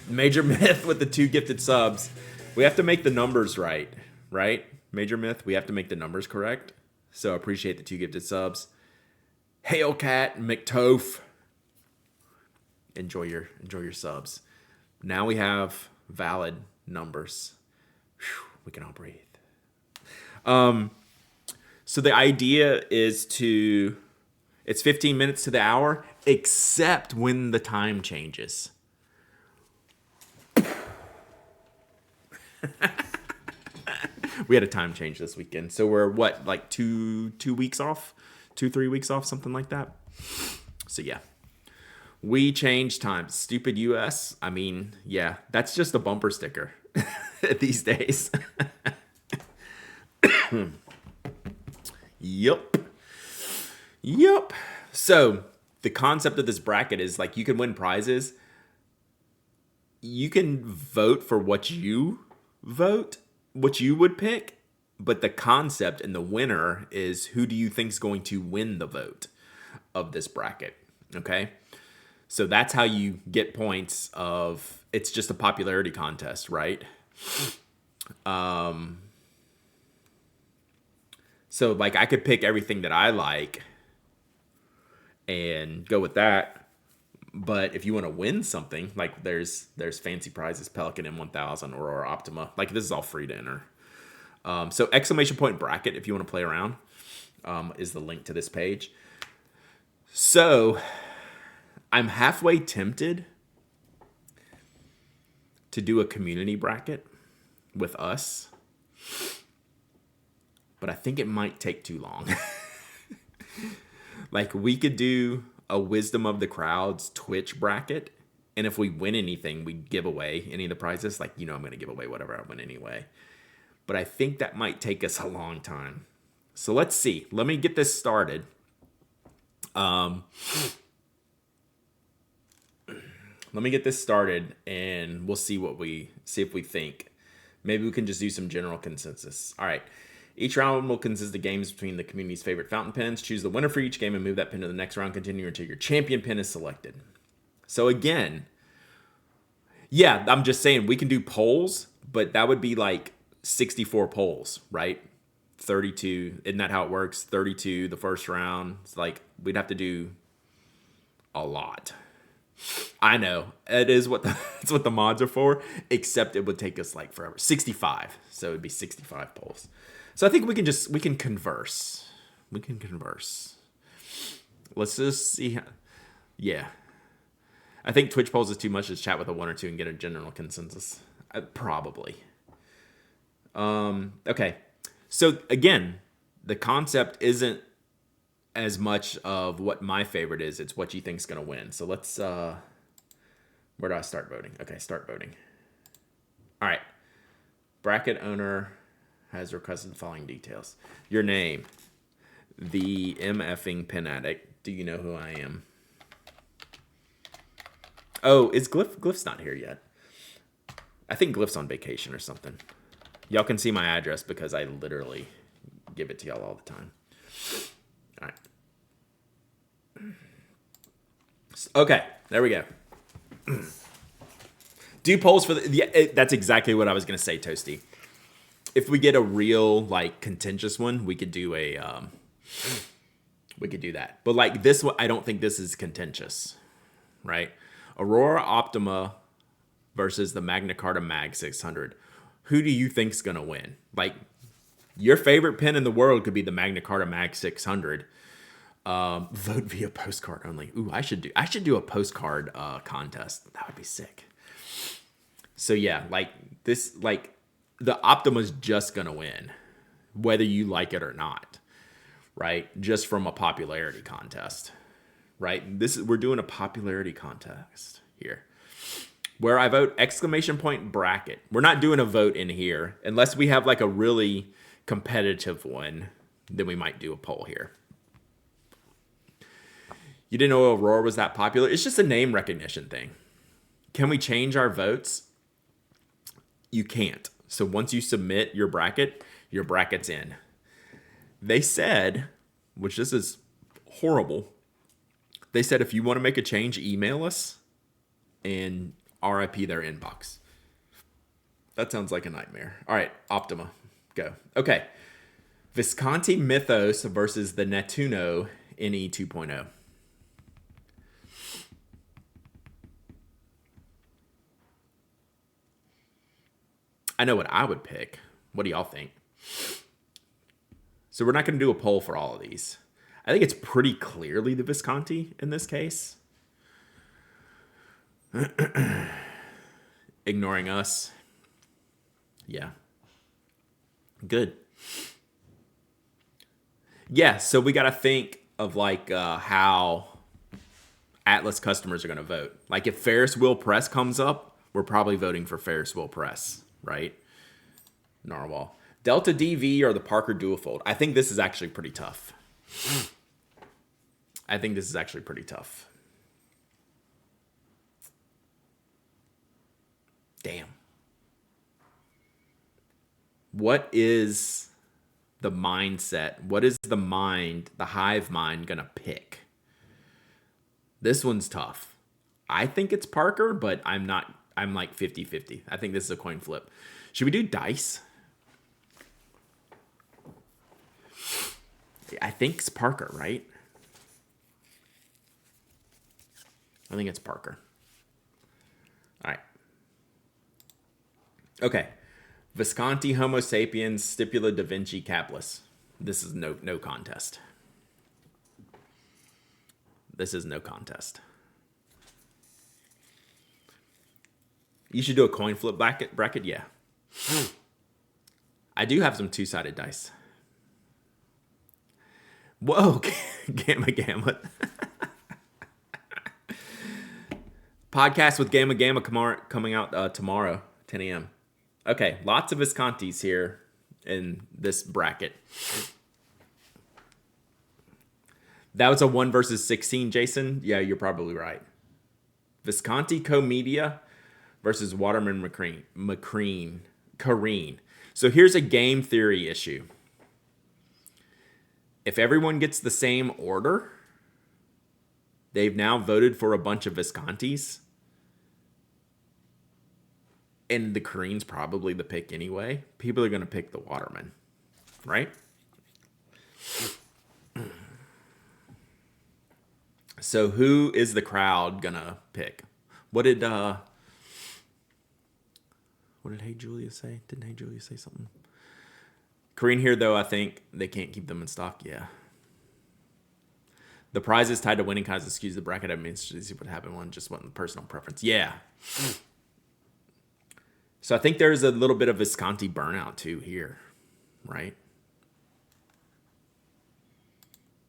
Speaker 1: Major Myth with the 2 gifted subs. We have to make the numbers right, right? Major Myth, we have to make the numbers correct. So appreciate the 2 gifted subs. Hailcat, McTofe. Enjoy your subs. Now we have valid numbers. Whew, we can all breathe. So the idea is it's 15 minutes to the hour, except when the time changes. We had a time change this weekend. So we're like 2 weeks off? 3 weeks off, something like that. So yeah. We changed times. Stupid US. I mean, yeah, that's just a bumper sticker these days. Yup. So the concept of this bracket is like you can win prizes. You can vote for what you would pick, but the concept and the winner is who do you think is going to win the vote of this bracket. Okay. So that's how you get points of, it's just a popularity contest, right? So like I could pick everything that I like and go with that. But if you want to win something, like there's fancy prizes, Pelican M1000, Aurora Optima. Like this is all free to enter. So exclamation point bracket, if you want to play around, is the link to this page. So I'm halfway tempted to do a community bracket with us, but I think it might take too long. Like we could do a Wisdom of the Crowds Twitch bracket, and if we win anything, we give away any of the prizes. Like, I'm going to give away whatever I win anyway. But I think that might take us a long time. So let's see. Let me get this started. Let me get this started, and we'll see if we think. Maybe we can just do some general consensus. All right. Each round will consist of games between the community's favorite fountain pens. Choose the winner for each game and move that pin to the next round. Continue until your champion pin is selected. So again, yeah, I'm just saying we can do polls, but that would be like 64 polls, right? 32. Isn't that how it works? 32 the first round. It's like we'd have to do a lot. I know it is it's what the mods are for, except it would take us like forever. 65. So it'd be 65 polls. So I think we can converse. We can converse. Let's just see. Yeah. I think Twitch polls is too much to chat with a 1 or 2 and get a general consensus. Probably. Okay. So again, the concept isn't as much of what my favorite is. It's what you think's going to win. So let's, where do I start voting? Okay. Start voting. All right. Bracket owner has requested the following details. Your name. The MFing pen addict. Do you know who I am? Oh, is Glyph's not here yet. I think Glyph's on vacation or something. Y'all can see my address because I literally give it to y'all all the time. All right. Okay, there we go. Do polls for that's exactly what I was going to say, Toasty. If we get a real like contentious one, we could do that. But like this one, I don't think this is contentious, right? Aurora Optima versus the Magna Carta Mag 600. Who do you think's gonna win? Like your favorite pen in the world could be the Magna Carta Mag 600. Vote via postcard only. Ooh, I should do a postcard contest. That would be sick. So yeah, like this, like the Optima's just gonna win, whether you like it or not, right? Just from a popularity contest, right? We're doing a popularity contest here, where I vote exclamation point bracket. We're not doing a vote in here unless we have like a really competitive one. Then we might do a poll here. You didn't know Aurora was that popular? It's just a name recognition thing. Can we change our votes? You can't. So once you submit your bracket's in. They said, which this is horrible, they said if you want to make a change, email us and RIP their inbox. That sounds like a nightmare. All right, Optima, go. Okay, Visconti Mythos versus the Nettuno NE 2.0. I know what I would pick. What do y'all think? So we're not going to do a poll for all of these. I think it's pretty clearly the Visconti in this case. Ignoring us. Yeah. Good. Yeah, so we got to think of like how Atlas customers are going to vote. Like if Ferris Wheel Press comes up, we're probably voting for Ferris Wheel Press, right? Narwhal. Delta DV or the Parker Duofold. I think this is actually pretty tough. Damn. What is the mindset? What is the hive mind going to pick? This one's tough. I think it's Parker, but I'm like 50-50. I think this is a coin flip. Should we do dice? I think it's Parker, right? I think it's Parker. All right. Okay. Visconti, Homo sapiens, Stipula da Vinci, Capless. This is no contest. This is no contest. You should do a coin flip bracket. Yeah. I do have some two-sided dice. Whoa, Gamma. Podcast with Gamma coming out tomorrow, 10 a.m. Okay, lots of Viscontis here in this bracket. That was a 1 versus 16, Jason. Yeah, you're probably right. Visconti Comedia versus Waterman Careen. So here's a game theory issue. If everyone gets the same order, they've now voted for a bunch of Viscontis. And the Careen's probably the pick anyway. People are going to pick the Waterman, right? So who is the crowd going to pick? What did Hey Julia say? Didn't Hey Julia say something? Careen here, though, I think they can't keep them in stock. Yeah. The prize is tied to winning kinds of skews the bracket. I mean, it's see what happened. One just wasn't personal preference. Yeah. So I think there's a little bit of Visconti burnout too here, right?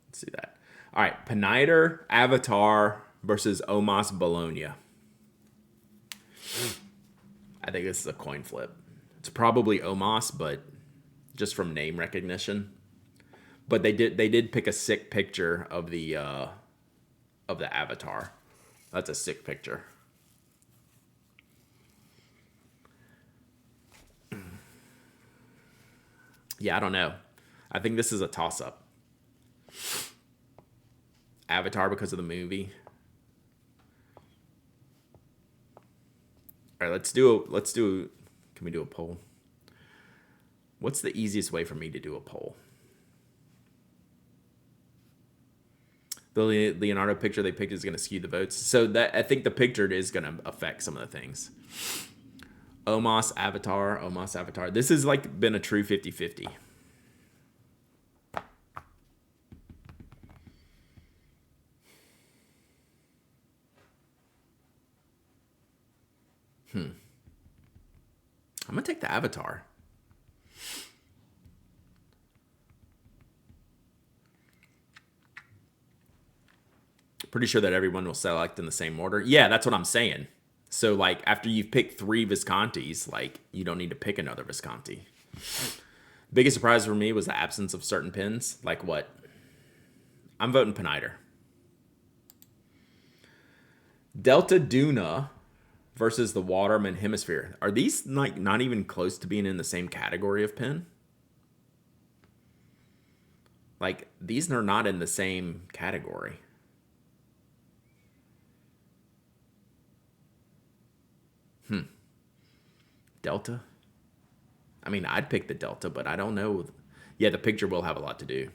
Speaker 1: Let's see that. All right, Peniter, Avatar versus Omos Bologna. I think this is a coin flip. It's probably Omos, but just from name recognition. But they did pick a sick picture of the Avatar. That's a sick picture. Yeah, I don't know. I think this is a toss-up. Avatar because of the movie. All right, can we do a poll? What's the easiest way for me to do a poll? The Leonardo picture they picked is going to skew the votes. So that I think the picture is going to affect some of the things. Omos Avatar. This has like been a true 50-50. I'm going to take the Avatar. Pretty sure that everyone will select in the same order. Yeah, that's what I'm saying. So, like, after you've picked 3 Viscontis, like, you don't need to pick another Visconti. Biggest surprise for me was the absence of certain pins. Like what? I'm voting Peniter. Delta Duna versus the Waterman Hemisphere. Are these like not even close to being in the same category of pin? Like, these are not in the same category. Delta? I mean, I'd pick the Delta, but I don't know. Yeah, the picture will have a lot to do.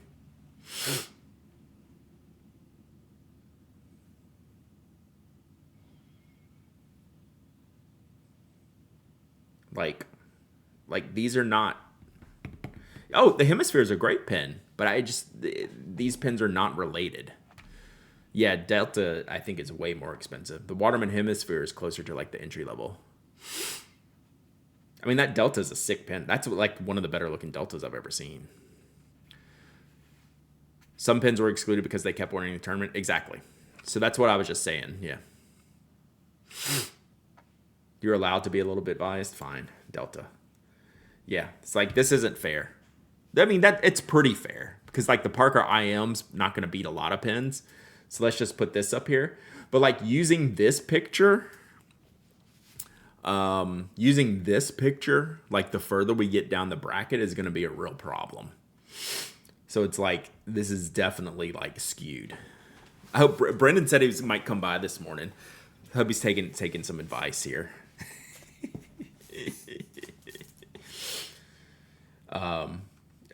Speaker 1: Like, these are not. Oh, the Hemisphere is a great pen, but these pens are not related. Yeah, Delta I think is way more expensive. The Waterman Hemisphere is closer to like the entry level. I mean, that Delta is a sick pen. That's like one of the better looking Deltas I've ever seen. Some pens were excluded because they kept winning the tournament. Exactly. So that's what I was just saying. Yeah. You're allowed to be a little bit biased. Fine. Delta. Yeah. It's like, this isn't fair. I mean, it's pretty fair because like the Parker IM's not going to beat a lot of pens. So let's just put this up here. But like using this picture, like the further we get down the bracket is going to be a real problem. So it's like, this is definitely like skewed. I hope Brendan said he might come by this morning. I hope he's taking some advice here.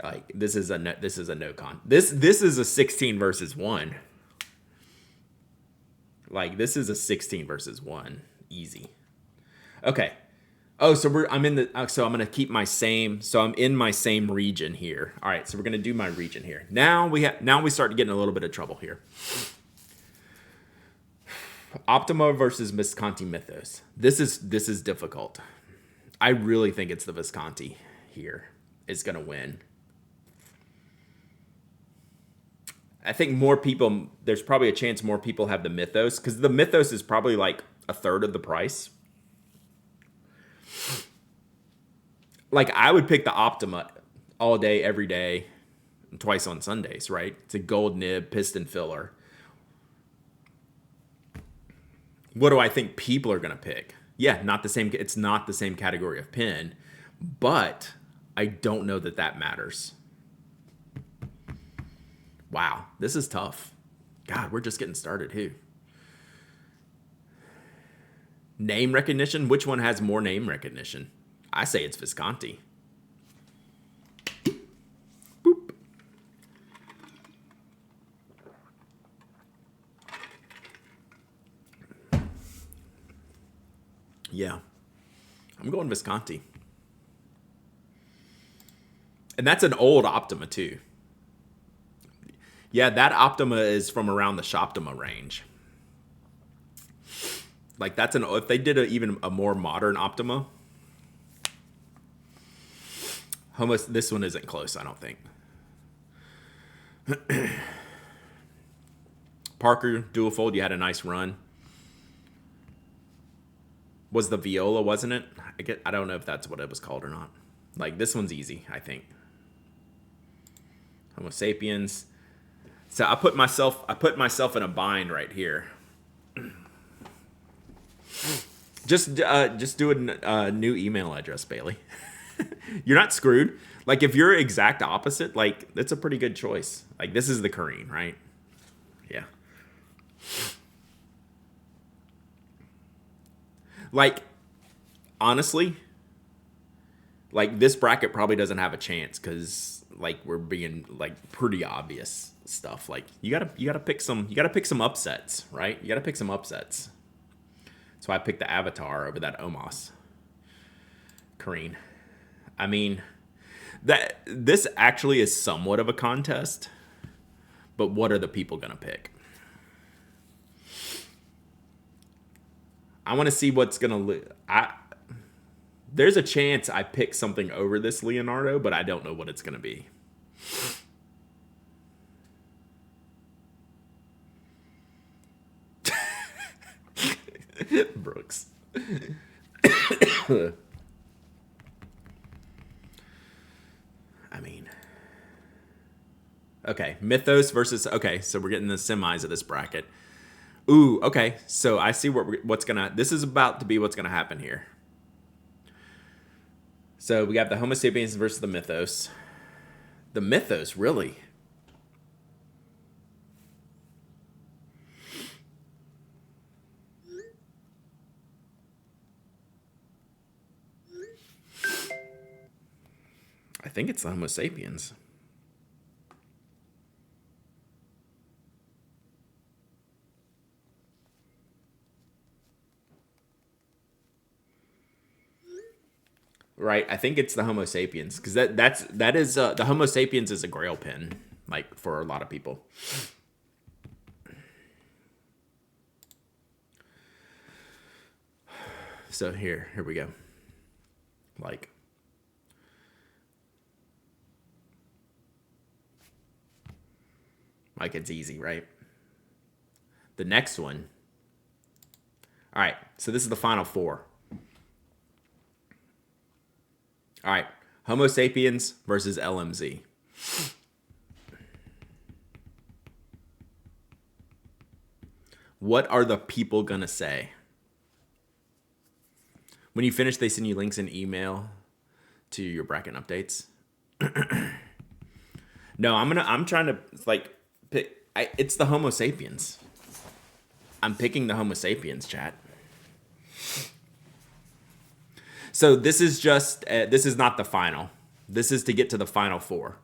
Speaker 1: Like this is a no con. This is a 16 versus 1. Like this is a 16 versus 1. Easy. Okay. Oh, so I'm going to keep my same. So I'm in my same region here. All right. So we're going to do my region here. Now we start getting a little bit of trouble here. Optima versus Visconti Mythos. This is difficult. I really think it's the Visconti here is going to win. I think there's probably a chance more people have the Mythos because the Mythos is probably like a third of the price. Like I would pick the Optima all day, every day, and twice on Sundays, right? It's a gold nib, piston filler. What do I think people are going to pick? Yeah, not the same. It's not the same category of pen, but I don't know that matters. Wow, this is tough. God, we're just getting started here. Name recognition? Which one has more name recognition? I say it's Visconti. Boop. Yeah, I'm going Visconti. And that's an old Optima too. Yeah, that Optima is from around the Shoptima range. Like if they did even a more modern Optima, almost this one isn't close, I don't think. Parker dual fold, you had a nice run. Was the Viola, wasn't it? I don't know if that's what it was called or not. Like this one's easy, I think. Homo sapiens. So I put myself in a bind right here. Just do a new email address, Bailey. You're not screwed. Like if you're exact opposite, like that's a pretty good choice. Like this is the Kareen, right? Yeah. Like honestly, like this bracket probably doesn't have a chance because like we're being like pretty obvious stuff. Like you gotta pick some upsets, right? You gotta pick some upsets. So I picked the Avatar over that Omos Kareen. I mean, this actually is somewhat of a contest, but what are the people gonna pick? I want to see what's gonna. There's a chance I pick something over this Leonardo, but I don't know what it's gonna be. Brooks. I mean, okay, Mythos versus. Okay, so we're getting the semis of this bracket. Ooh, okay. So I see what's gonna. This is about to be what's gonna happen here. So we got the Homo sapiens versus the Mythos. The Mythos, really? think it's the Homo sapiens. Right, I think it's the Homo sapiens because that is the Homo sapiens is a Grail pin, like for a lot of people. So here we go. Like it's easy, right? The next one. All right, so this is the final four. All right, Homo sapiens versus LMZ. What are the people gonna say? When you finish, they send you links in email to your bracket updates. No, I'm trying to like pick. It's the Homo sapiens. I'm picking the Homo sapiens, chat. So this is just this is not the final. This is to get to the final four.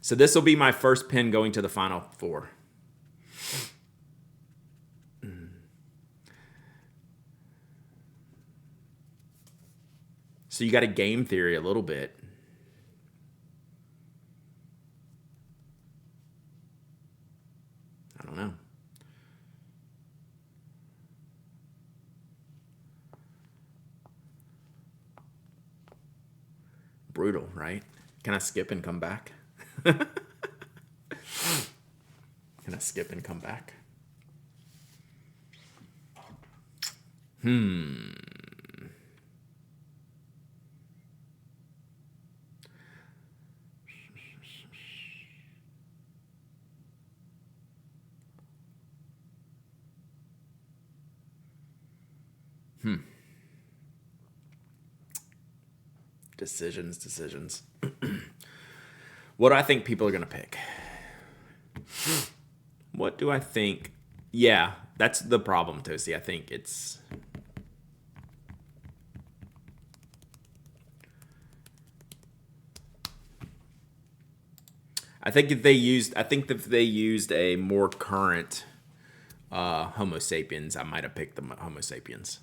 Speaker 1: So this will be my first pin going to the final four. So you got a game theory a little bit. I don't know. Brutal, right? Can I skip and come back? Can I skip and come back? Decisions. What do I think people are going to pick? What do I think? Yeah, that's the problem, Toasty. I think it's... I think if they used a more current Homo sapiens, I might have picked the Homo sapiens.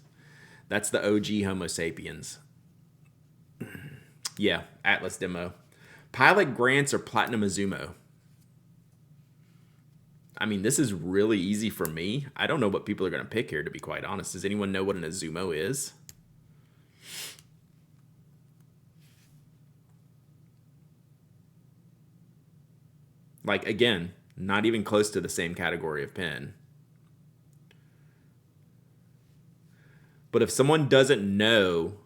Speaker 1: That's the OG Homo sapiens. Yeah, Atlas demo. Pilot Grants or Platinum Azumo? I mean, this is really easy for me. I don't know what people are going to pick here, to be quite honest. Does anyone know what an Azumo is? Like, again, not even close to the same category of pin. But if someone doesn't know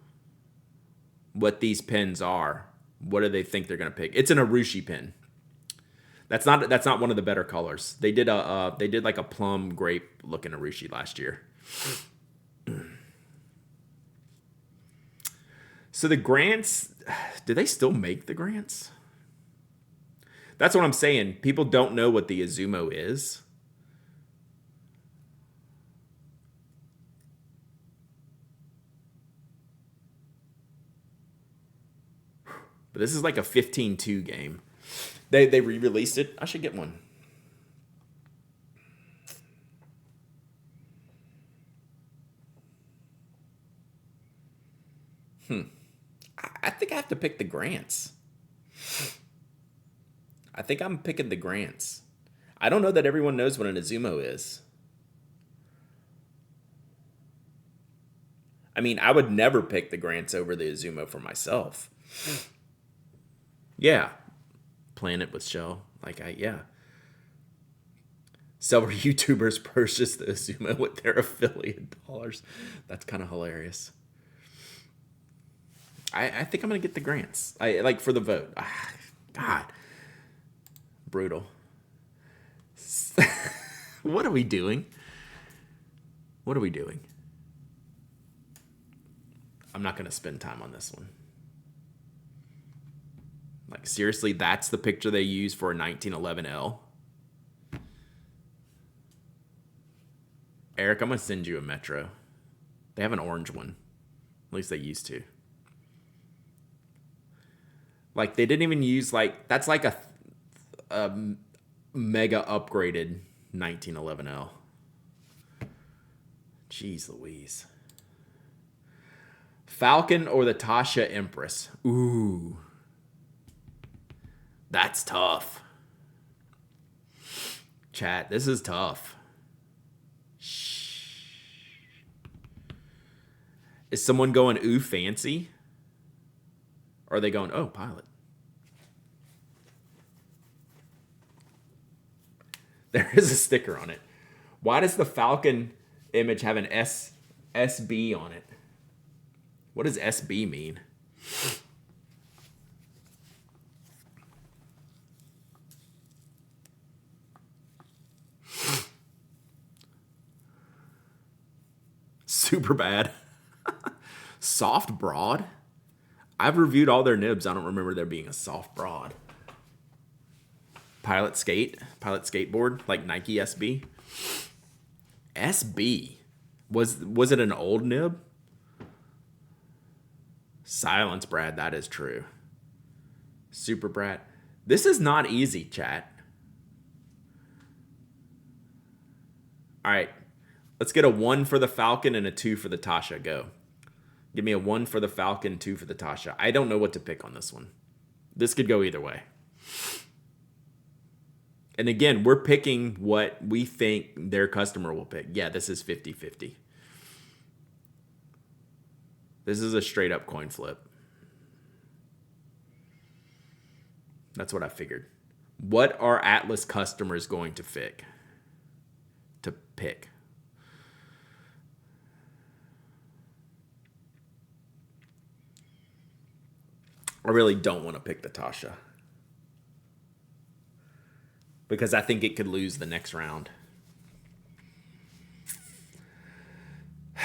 Speaker 1: what these pins are, what do they think they're going to pick? It's an Arushi pin. That's not one of the better colors. They did like a plum grape looking Arushi last year. So the Grants, do they still make the Grants? That's what I'm saying. People don't know what the Azumo is. But this is like a 15-2 game. They re-released it. I should get one. I think I have to pick the Grants. I think I'm picking the Grants. I don't know that everyone knows what an Azumo is. I mean, I would never pick the Grants over the Azumo for myself. Yeah. Planet with shell. Yeah. Several YouTubers purchased the Azumo with their affiliate dollars. That's kind of hilarious. I think I'm going to get the Grants. For the vote. God. Brutal. What are we doing? What are we doing? I'm not going to spend time on this one. Like, seriously, that's the picture they use for a 1911L? Eric, I'm going to send you a Metro. They have an orange one. At least they used to. Like they didn't even use like that's like a mega upgraded 1911L. Jeez Louise. Falcon or the Tasha Empress? Ooh. That's tough. Chat, this is tough. Shh. Is someone going ooh fancy? Or are they going, oh, pilot? There is a sticker on it. Why does the Falcon image have an SB on it? What does SB mean? Super bad. Soft broad? I've reviewed all their nibs. I don't remember there being a soft broad. Pilot skateboard, like Nike SB. SB. Was it an old nib? Silence, Brad. That is true. Super Brad. This is not easy, chat. All right. Let's get a 1 for the Falcon and a 2 for the Tasha. Go. Give me a 1 for the Falcon, 2 for the Tasha. I don't know what to pick on this one. This could go either way. And again, we're picking what we think their customer will pick. Yeah, this is 50-50. This is a straight up coin flip. That's what I figured. What are Atlas customers going to pick? I really don't want to pick the Tasha. Because I think it could lose the next round. I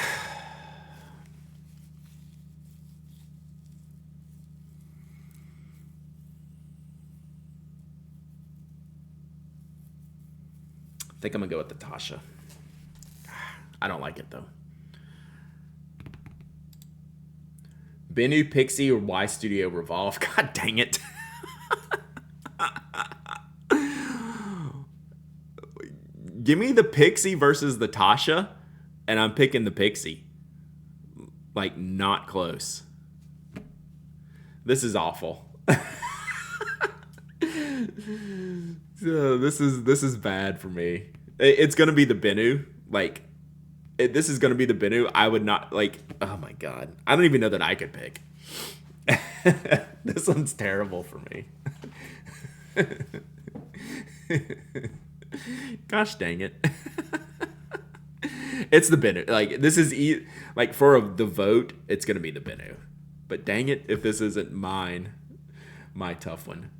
Speaker 1: think I'm going to go with the Tasha. I don't like it, though. Benu, Pixie, or Y Studio Revolve? God dang it. Give me the Pixie versus the Tasha, and I'm picking the Pixie. Like, not close. This is awful. This is bad for me. It's gonna be the Benu. Like, this is gonna be the Benu. I would not like. Oh my god, I don't even know that I could pick. This one's terrible for me. Gosh dang it. It's the Benu. Like, this is like for the vote, it's gonna be the Benu. But dang it, if this isn't my tough one.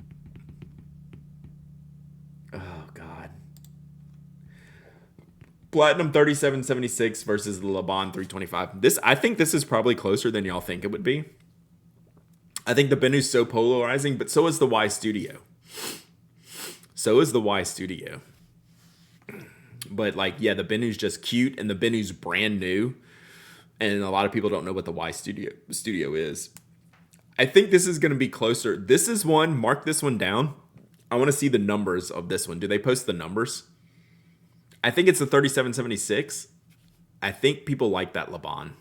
Speaker 1: Oh god. Platinum 3776 versus the Laban 325. I think this is probably closer than y'all think it would be. I think the Benu's so polarizing, but so is the Y Studio. But like, yeah, the Benu's just cute, and the Benu's brand new, and a lot of people don't know what the Y Studio is. I think this is going to be closer. This is one. Mark this one down. I want to see the numbers of this one. Do they post the numbers? I think it's the 3776. I think people like that Laban.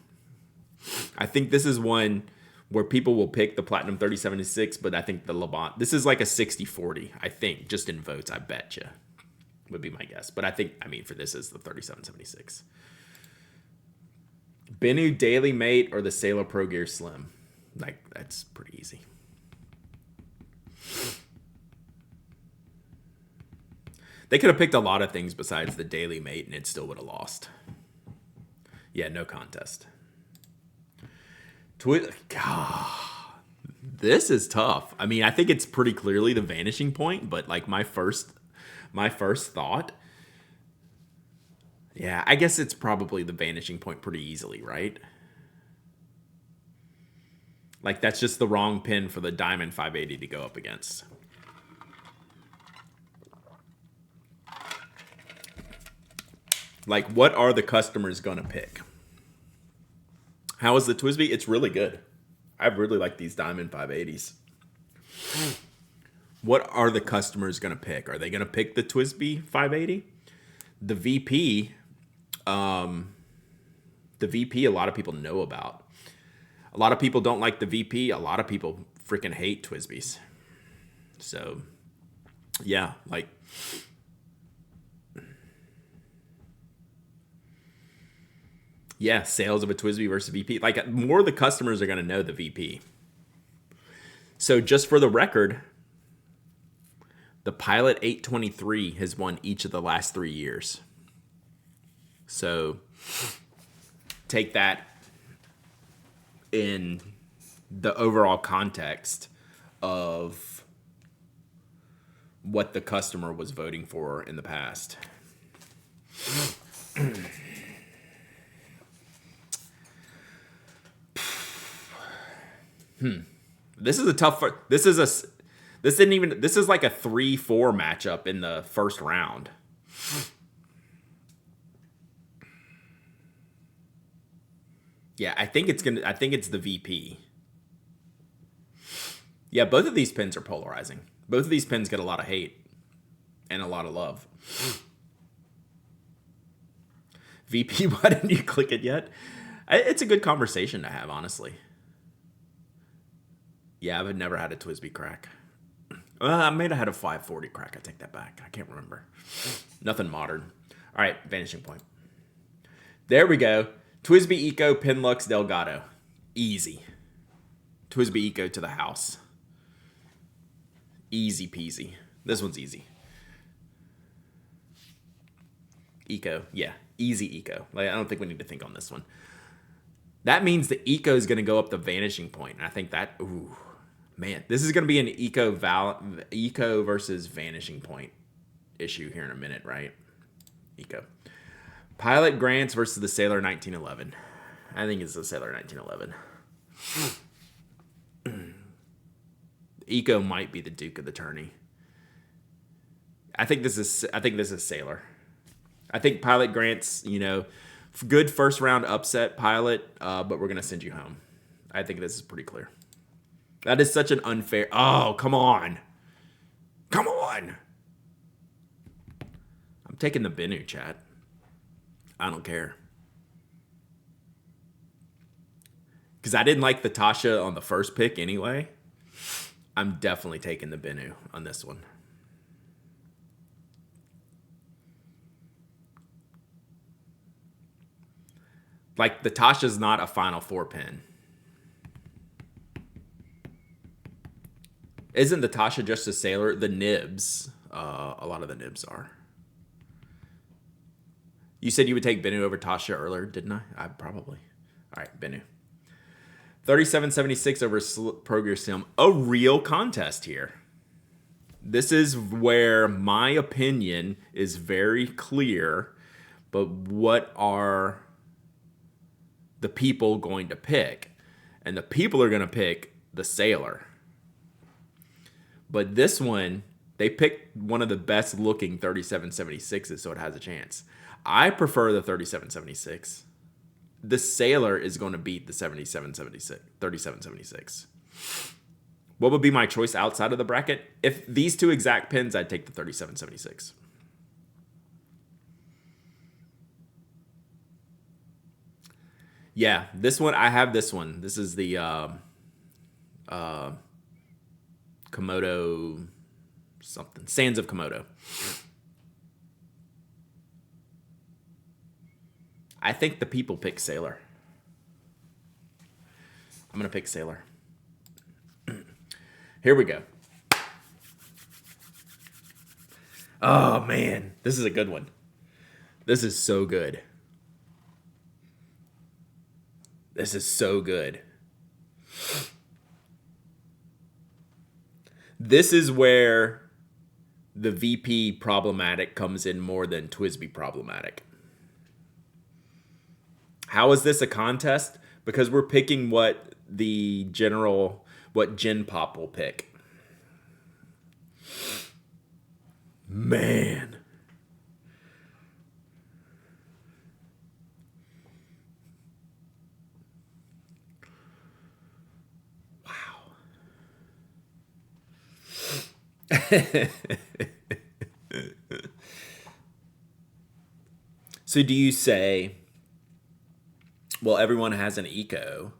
Speaker 1: I think this is one where people will pick the Platinum 3076, but I think the Laban, this is like a 60-40, I think, just in votes, I bet you, would be my guess. But I mean, for this is the 3776. Benu Daily Mate or the Sailor Pro Gear Slim? Like, that's pretty easy. They could have picked a lot of things besides the Daily Mate, and it still would have lost. Yeah, no contest. God, this is tough. I mean, I think it's pretty clearly the Vanishing Point, but like my first thought, yeah, I guess it's probably the Vanishing Point pretty easily, right? Like, that's just the wrong pin for the Diamond 580 to go up against. Like, what are the customers gonna pick? How is the Twisby? It's really good. I really like these Diamond 580s. What are the customers going to pick? Are they going to pick the Twisby 580? The VP, a lot of people know about. A lot of people don't like the VP. A lot of people freaking hate Twisbys. So, yeah, like, yeah, sales of a Twisby versus VP. Like, more of the customers are going to know the VP. So, just for the record, the Pilot 823 has won each of the last 3 years. So, take that in the overall context of what the customer was voting for in the past. This is a tough. This is a. This didn't even. This is like a 3-4 matchup in the first round. Yeah, I think it's gonna. I think it's the VP. Yeah, both of these pins are polarizing. Both of these pins get a lot of hate and a lot of love. VP, why didn't you click it yet? It's a good conversation to have, honestly. Yeah, I've never had a Twisby crack. I may have had a 540 crack. I take that back. I can't remember. Nothing modern. All right, vanishing point. There we go. Twisby Eco Pinlux Delgado. Easy. Twisby Eco to the house. Easy peasy. This one's easy. Eco. Yeah, easy Eco. Like, I don't think we need to think on this one. That means the Eco is going to go up the vanishing point. And I think that, ooh, man, this is going to be an Eco versus vanishing point issue here in a minute, right? Eco. Pilot Grants versus the Sailor 1911. I think it's the Sailor 1911. Eco might be the Duke of the Tourney. I think this is Sailor. I think Pilot Grant's, good first round upset, Pilot, but we're gonna send you home. I think this is pretty clear. That is such an unfair. Oh, come on. Come on. I'm taking the Bennu, chat. I don't care. Because I didn't like the Tasha on the first pick anyway. I'm definitely taking the Bennu on this one. Like, the Tasha's not a Final Four pin. Isn't the Tasha just a Sailor? The nibs. A lot of the nibs are. You said you would take Bennu over Tasha earlier, didn't I? Probably. All right, Bennu. 37.76 over Progress Sim. A real contest here. This is where my opinion is very clear, but what are the people going to pick? And the people are going to pick the Sailor. But this one, they picked one of the best looking 37.76s, so it has a chance. I prefer the 37.76. The Sailor is going to beat the 37.76. What would be my choice outside of the bracket? If these two exact pins, I'd take the 37.76. Yeah, this one, I have this one. This is the Komodo something. Sands of Komodo. I think the people pick Sailor. I'm going to pick Sailor. Here we go. Oh, man. This is a good one. This is so good. This is so good. This is where the VP problematic comes in more than Twisby problematic. How is this a contest? Because we're picking what Gen Pop will pick. Man. Wow. So do you say, well, everyone has an eco,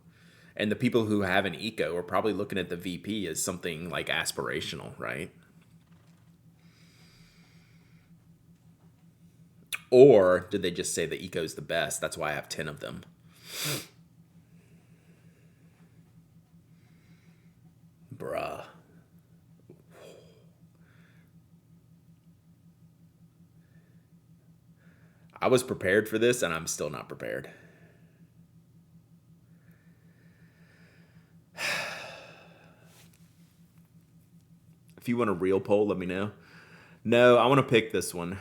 Speaker 1: and the people who have an eco are probably looking at the VP as something like aspirational, right? Or did they just say the eco is the best? That's why I have 10 of them. Bruh. I was prepared for this, and I'm still not prepared. If you want a real poll, let me know. No, I want to pick this one.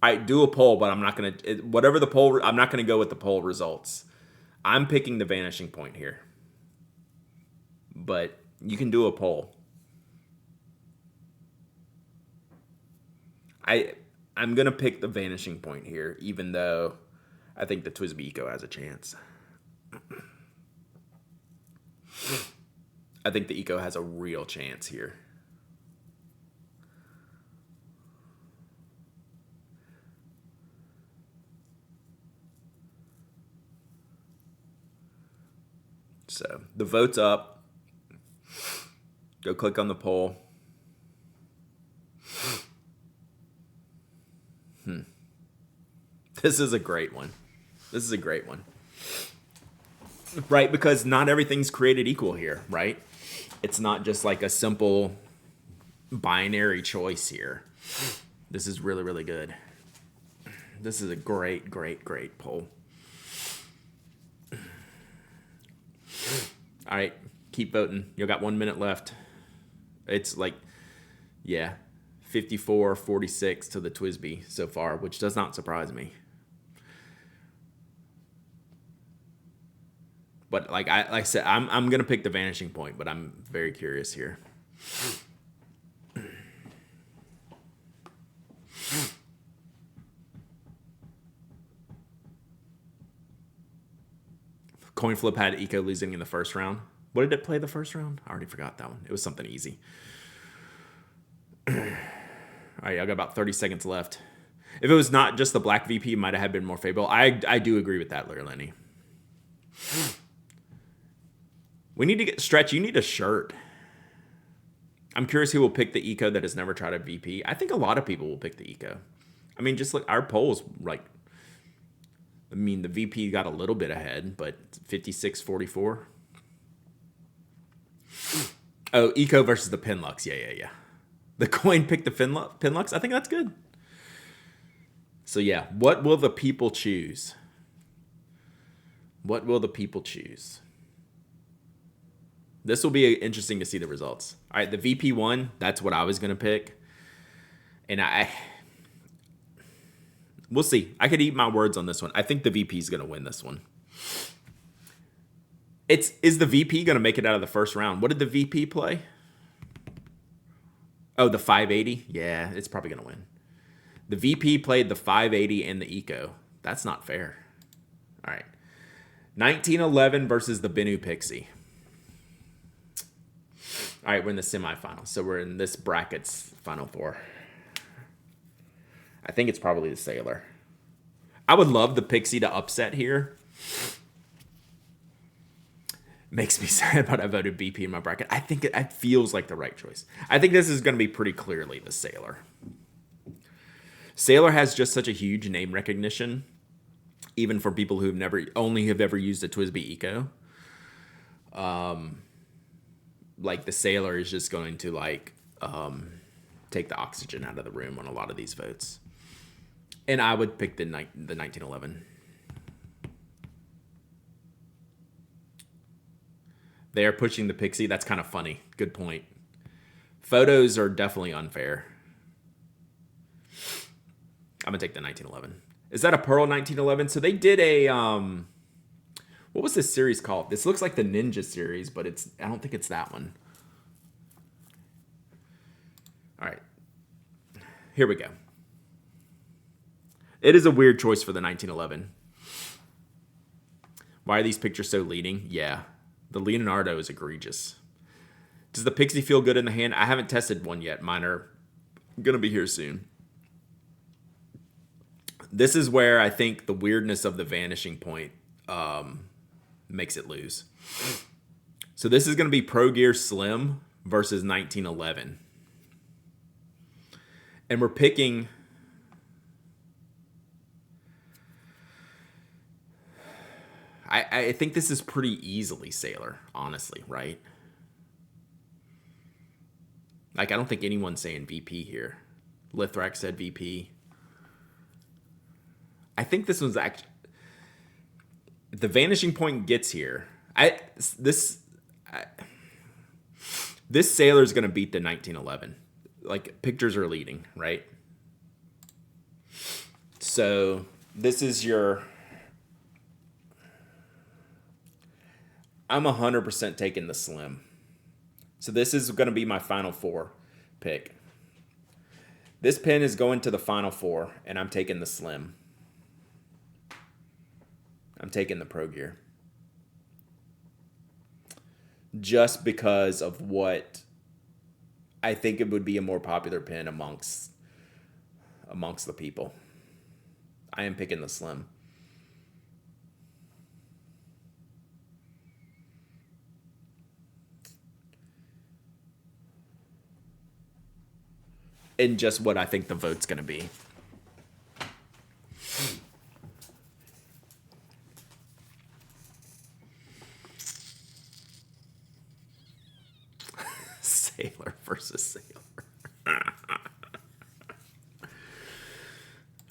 Speaker 1: I do a poll, but I'm not going to, whatever the poll, I'm not going to go with the poll results. I'm picking the vanishing point here. But you can do a poll. I'm going to pick the vanishing point here, even though I think the Twisby Eco has a chance. I think the Eco has a real chance here. So the vote's up. Go click on the poll. This is a great one. This is a great one. Right, because not everything's created equal here, right? It's not just like a simple binary choice here. This is really, really good. This is a great, great, great poll. All right, keep voting. You got 1 minute left. It's like, yeah, 54-46 to the Twisby so far, which does not surprise me. But like I said, I'm gonna pick the vanishing point, but I'm very curious here. Coin flip had Eco losing in the first round. What did it play the first round? I already forgot that one. It was something easy. All right, I got about 30 seconds left. If it was not just the black VP, it might have been more favorable. I do agree with that, Larry Lenny. We need to get Stretch. You need a shirt. I'm curious who will pick the Eco that has never tried a VP. I think a lot of people will pick the Eco. I mean, just look, our polls, like, I mean, the VP got a little bit ahead, but 56-44. Oh, Eco versus the Pinlux. Yeah. The coin picked the Pinlux. I think that's good. So, yeah, what will the people choose? What will the people choose? This will be interesting to see the results. All right, the VP won. That's what I was going to pick. And we'll see. I could eat my words on this one. I think the VP is going to win this one. Is the VP going to make it out of the first round? What did the VP play? Oh, the 580? Yeah, it's probably going to win. The VP played the 580 and the Eco. That's not fair. All right. 1911 versus the Bennu Pixie. All right, we're in the semifinals. So we're in this bracket's final four. I think it's probably the Sailor. I would love the Pixie to upset here. Makes me sad, but I voted BP in my bracket. I think it feels like the right choice. I think this is going to be pretty clearly the Sailor. Sailor has just such a huge name recognition, even for people who have ever used a Twisby Eco. Like the Sailor is just going to take the oxygen out of the room on a lot of these votes. And I would pick the 1911. They are pushing the Pixie. That's kind of funny. Good point. Photos are definitely unfair. I'm going to take the 1911. Is that a Pearl 1911? So they did a... what was this series called? This looks like the Ninja series, but I don't think it's that one. All right. Here we go. It is a weird choice for the 1911. Why are these pictures so leading? Yeah, the Leonardo is egregious. Does the Pixie feel good in the hand? I haven't tested one yet. Mine are going to be here soon. This is where I think the weirdness of the vanishing point makes it lose. So this is going to be Pro Gear Slim versus 1911. And we're picking... I think this is pretty easily Sailor, honestly, right? Like, I don't think anyone's saying VP here. Lithrak said VP. I think this one's actually... The vanishing point gets here. This Sailor's going to beat the 1911. Like, pictures are leading, right? So, this is your... I'm 100% taking the Slim. So this is going to be my Final Four pick. This pen is going to the Final Four, and I'm taking the Slim. I'm taking the Pro Gear. Just because of what I think it would be a more popular pen amongst the people. I am picking the Slim. And just what I think the vote's going to be. Sailor versus Sailor.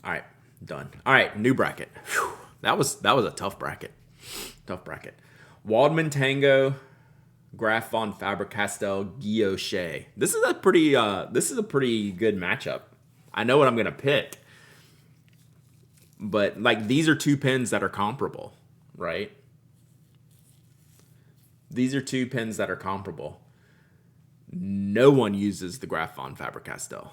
Speaker 1: All right, done. All right, new bracket. Whew. That was a tough bracket. Tough bracket. Waldman Tango, Graf von Faber-Castell, Guilloche. This is a pretty good matchup. I know what I'm gonna pick, but like these are two pens that are comparable, right? These are two pens that are comparable. No one uses the Graf von Faber-Castell.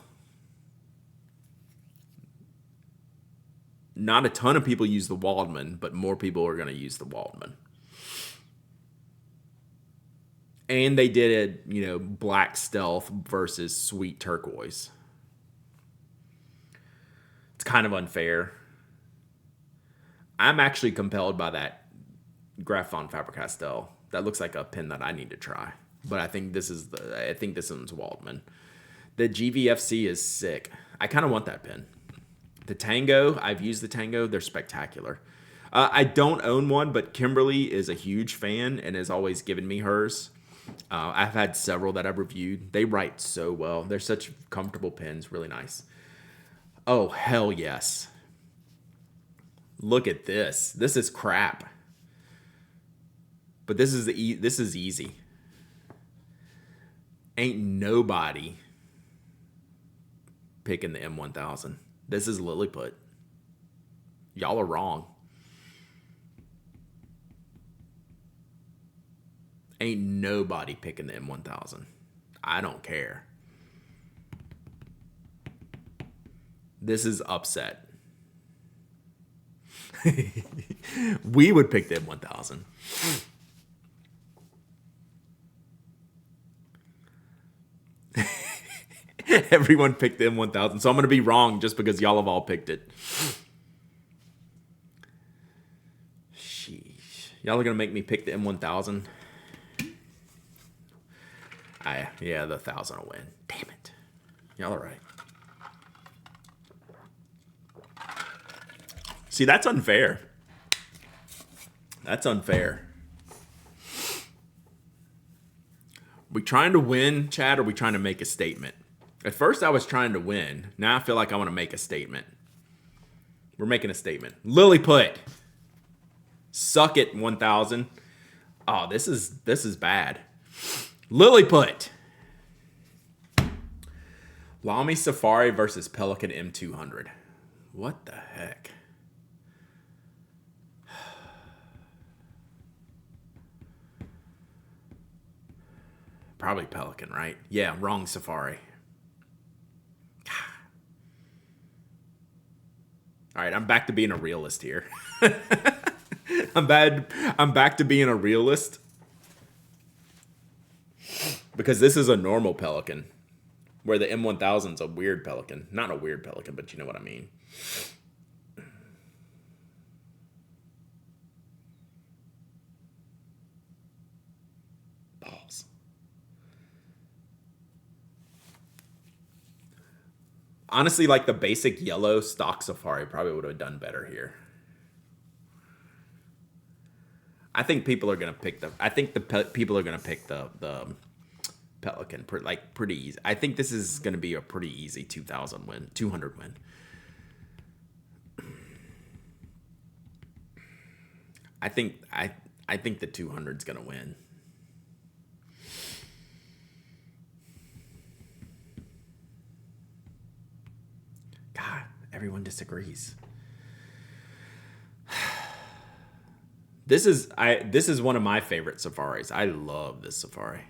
Speaker 1: Not a ton of people use the Waldman, but more people are going to use the Waldman. And they did it, black stealth versus sweet turquoise. It's kind of unfair. I'm actually compelled by that Graf von Faber-Castell. That looks like a pen that I need to try. But I think this one's Waldman. The GVFC is sick. I kind of want that pen. The Tango, I've used the Tango. They're spectacular. I don't own one, but Kimberly is a huge fan and has always given me hers. I've had several that I've reviewed. They write so well. They're such comfortable pens. Really nice. Oh, hell yes. Look at this. This is crap. But this is easy. Ain't nobody picking the M1000. This is Lilliput. Y'all are wrong. Ain't nobody picking the M1000. I don't care. This is upset. We would pick the M1000. Everyone picked the M1000, so I'm going to be wrong just because y'all have all picked it. Sheesh. Y'all are going to make me pick the M1000? Yeah, the 1000 will win. Damn it. Y'all are right. See, that's unfair. That's unfair. We trying to win, Chad, or are we trying to make a statement? At first, I was trying to win. Now I feel like I want to make a statement. We're making a statement. Lilliput. Suck it, 1000. Oh, this is bad. Lilliput. Lamy Safari versus Pelican M200. What the heck? Probably Pelican, right? Yeah, wrong Safari. All right, I'm back to being a realist here. I'm I'm back to being a realist because this is a normal Pelican, where the M1000's a weird Pelican. Not a weird Pelican, but you know what I mean. Balls. Honestly, like the basic yellow stock Safari probably would have done better here. I think people are gonna pick the. I think people are gonna pick the Pelican pretty easy. I think this is gonna be a pretty easy 2,000 win, 200 win. I think the 200's gonna win. God, everyone disagrees. This is one of my favorite safaris. I love this safari.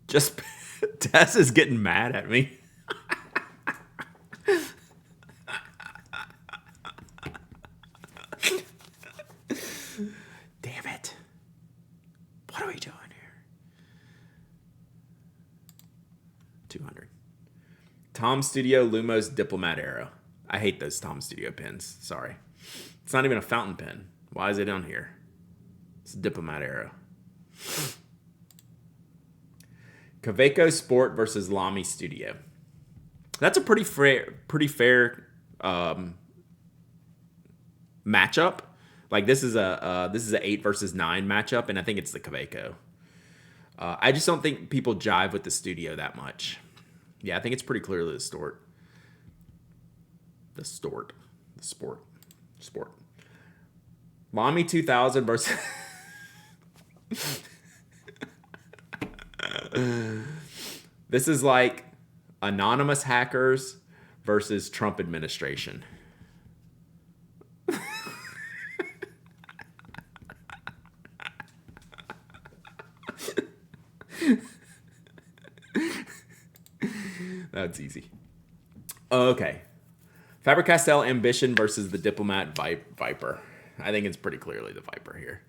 Speaker 1: Just Tess is getting mad at me. Damn it. What are we doing here? 200. Tom Studio Lumos Diplomat Arrow. I hate those Tom Studio pins. Sorry. It's not even a fountain pen. Why is it on here? It's a Diplomat Arrow. Kaweco Sport versus Lamy Studio. That's a pretty fair matchup. Like this is a 8 versus 9 matchup, and I think it's the Kaweco. I just don't think people jive with the Studio that much. Yeah, I think it's pretty clearly the Stort. The Stort. The Sport. Sport. Lamy 2000 versus... This is like anonymous hackers versus Trump administration. That's easy. Okay. Faber-Castell Ambition versus the Diplomat Viper. I think it's pretty clearly the Viper here.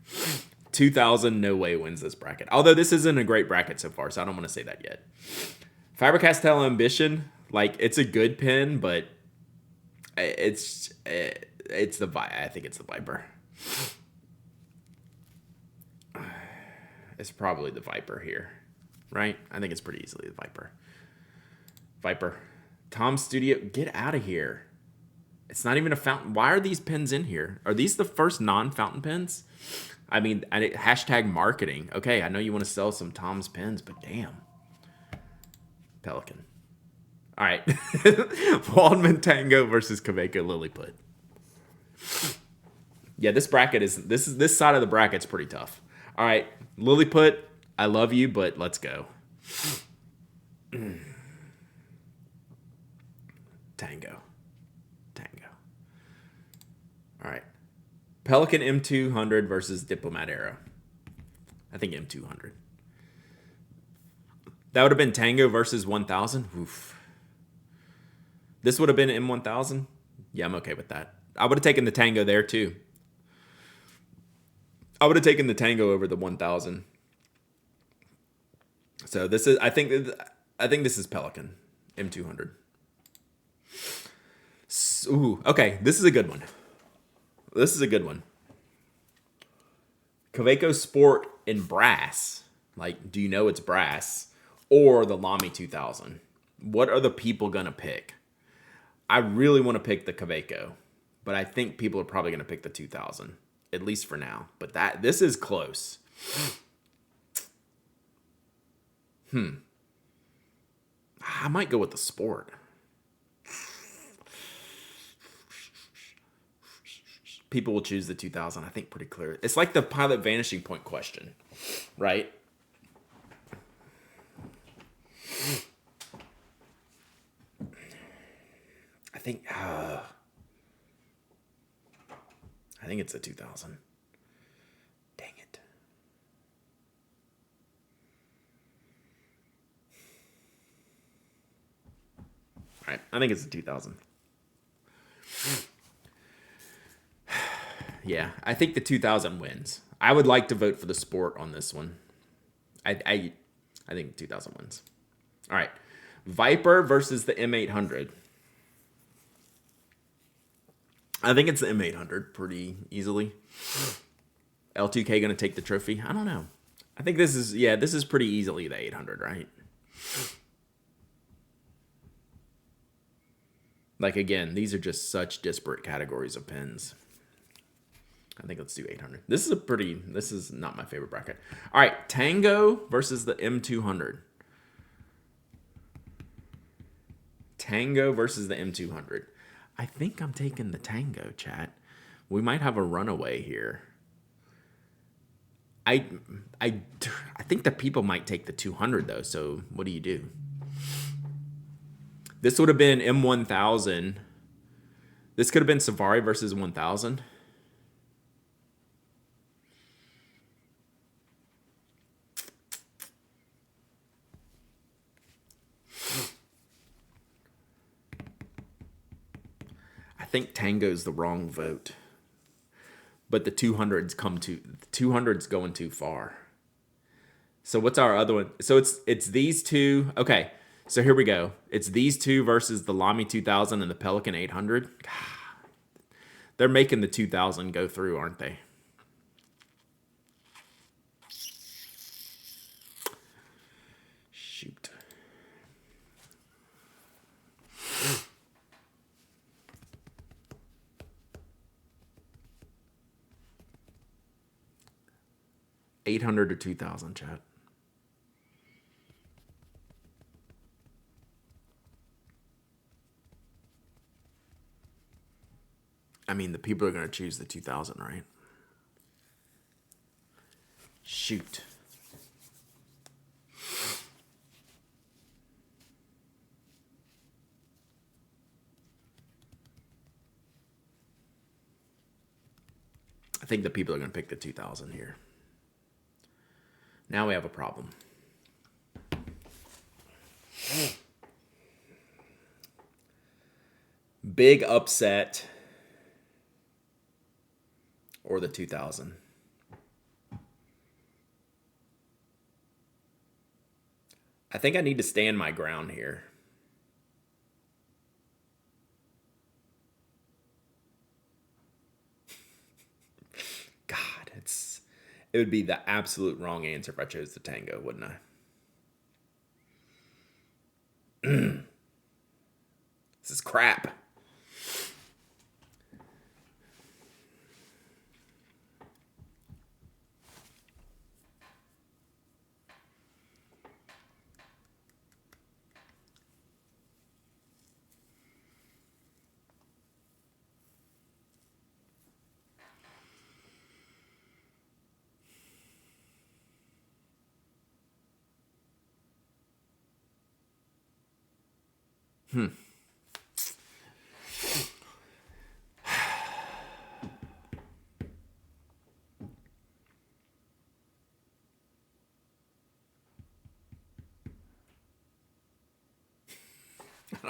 Speaker 1: 2,000 no way wins this bracket. Although this isn't a great bracket so far, so I don't want to say that yet. Faber-Castell Ambition, like it's a good pin, but it's the I think it's the Viper. It's probably the Viper here, right? I think it's pretty easily the Viper. Viper. Tom Studio, get out of here. It's not even a fountain. Why are these pins in here? Are these the first non-fountain pins? I mean, hashtag marketing. Okay, I know you want to sell some Tom's pins, but damn. Pelican. All right. Waldman Tango versus Kaweco Lilliput. Yeah, this bracket this side of the bracket's pretty tough. All right, Lilliput, I love you, but let's go. Tango. All right. Pelican M200 versus Diplomat Arrow. I think M200. That would have been Tango versus 1000. Oof. This would have been M1000. Yeah, I'm okay with that. I would have taken the Tango there too. I would have taken the Tango over the 1000. So this is I think this is Pelican M200. Ooh, okay, this is a good one. Kaweco Sport in brass. Like, do you know it's brass? Or the Lamy 2000. What are the people going to pick? I really want to pick the Kaweco. But I think people are probably going to pick the 2000. At least for now. But this is close. I might go with the Sport. People will choose the 2000, I think, pretty clear. It's like the pilot vanishing point question, right? I think it's a 2000. Dang it. All right, I think it's a 2000. Yeah, I think the 2000 wins. I would like to vote for the sport on this one. I think 2000 wins. All right. Viper versus the M800. I think it's the M800 pretty easily. L2K going to take the trophy? I don't know. I think this is pretty easily the 800, right? Like, again, these are just such disparate categories of pins. I think let's do 800. This is not my favorite bracket. All right, Tango versus the M200. Tango versus the M200. I think I'm taking the Tango, chat. We might have a runaway here. I think the people might take the 200 though. So what do you do? This would have been M1000. This could have been Safari versus 1000. I think Tango's the wrong vote. But the 200's going too far. So what's our other one? So it's these two. Okay. So here we go. It's these two versus the Lamy 2000 and the Pelican 800. God, they're making the 2000 go through, aren't they? Shoot. $800 to 2000, chat. I mean, the people are going to choose the 2000, right? Shoot. I think the people are going to pick the 2000 here. Now we have a problem. Big upset or the 2000. I think I need to stand my ground here. God, it would be the absolute wrong answer if I chose the Tango, wouldn't I? This is crap. I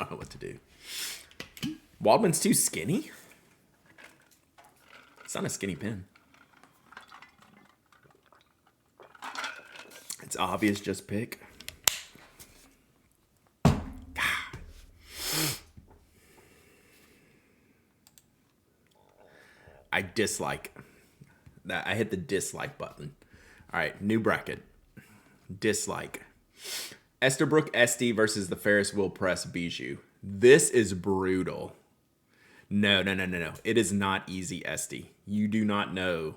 Speaker 1: don't know what to do. Waldman's too skinny? It's not a skinny pin. It's obvious, just pick. God. I dislike that. I hit the dislike button. All right, new bracket. Dislike. Esterbrook SD versus the Ferris Wheel Press Bijou. This is brutal. No. It is not easy, SD. You do not know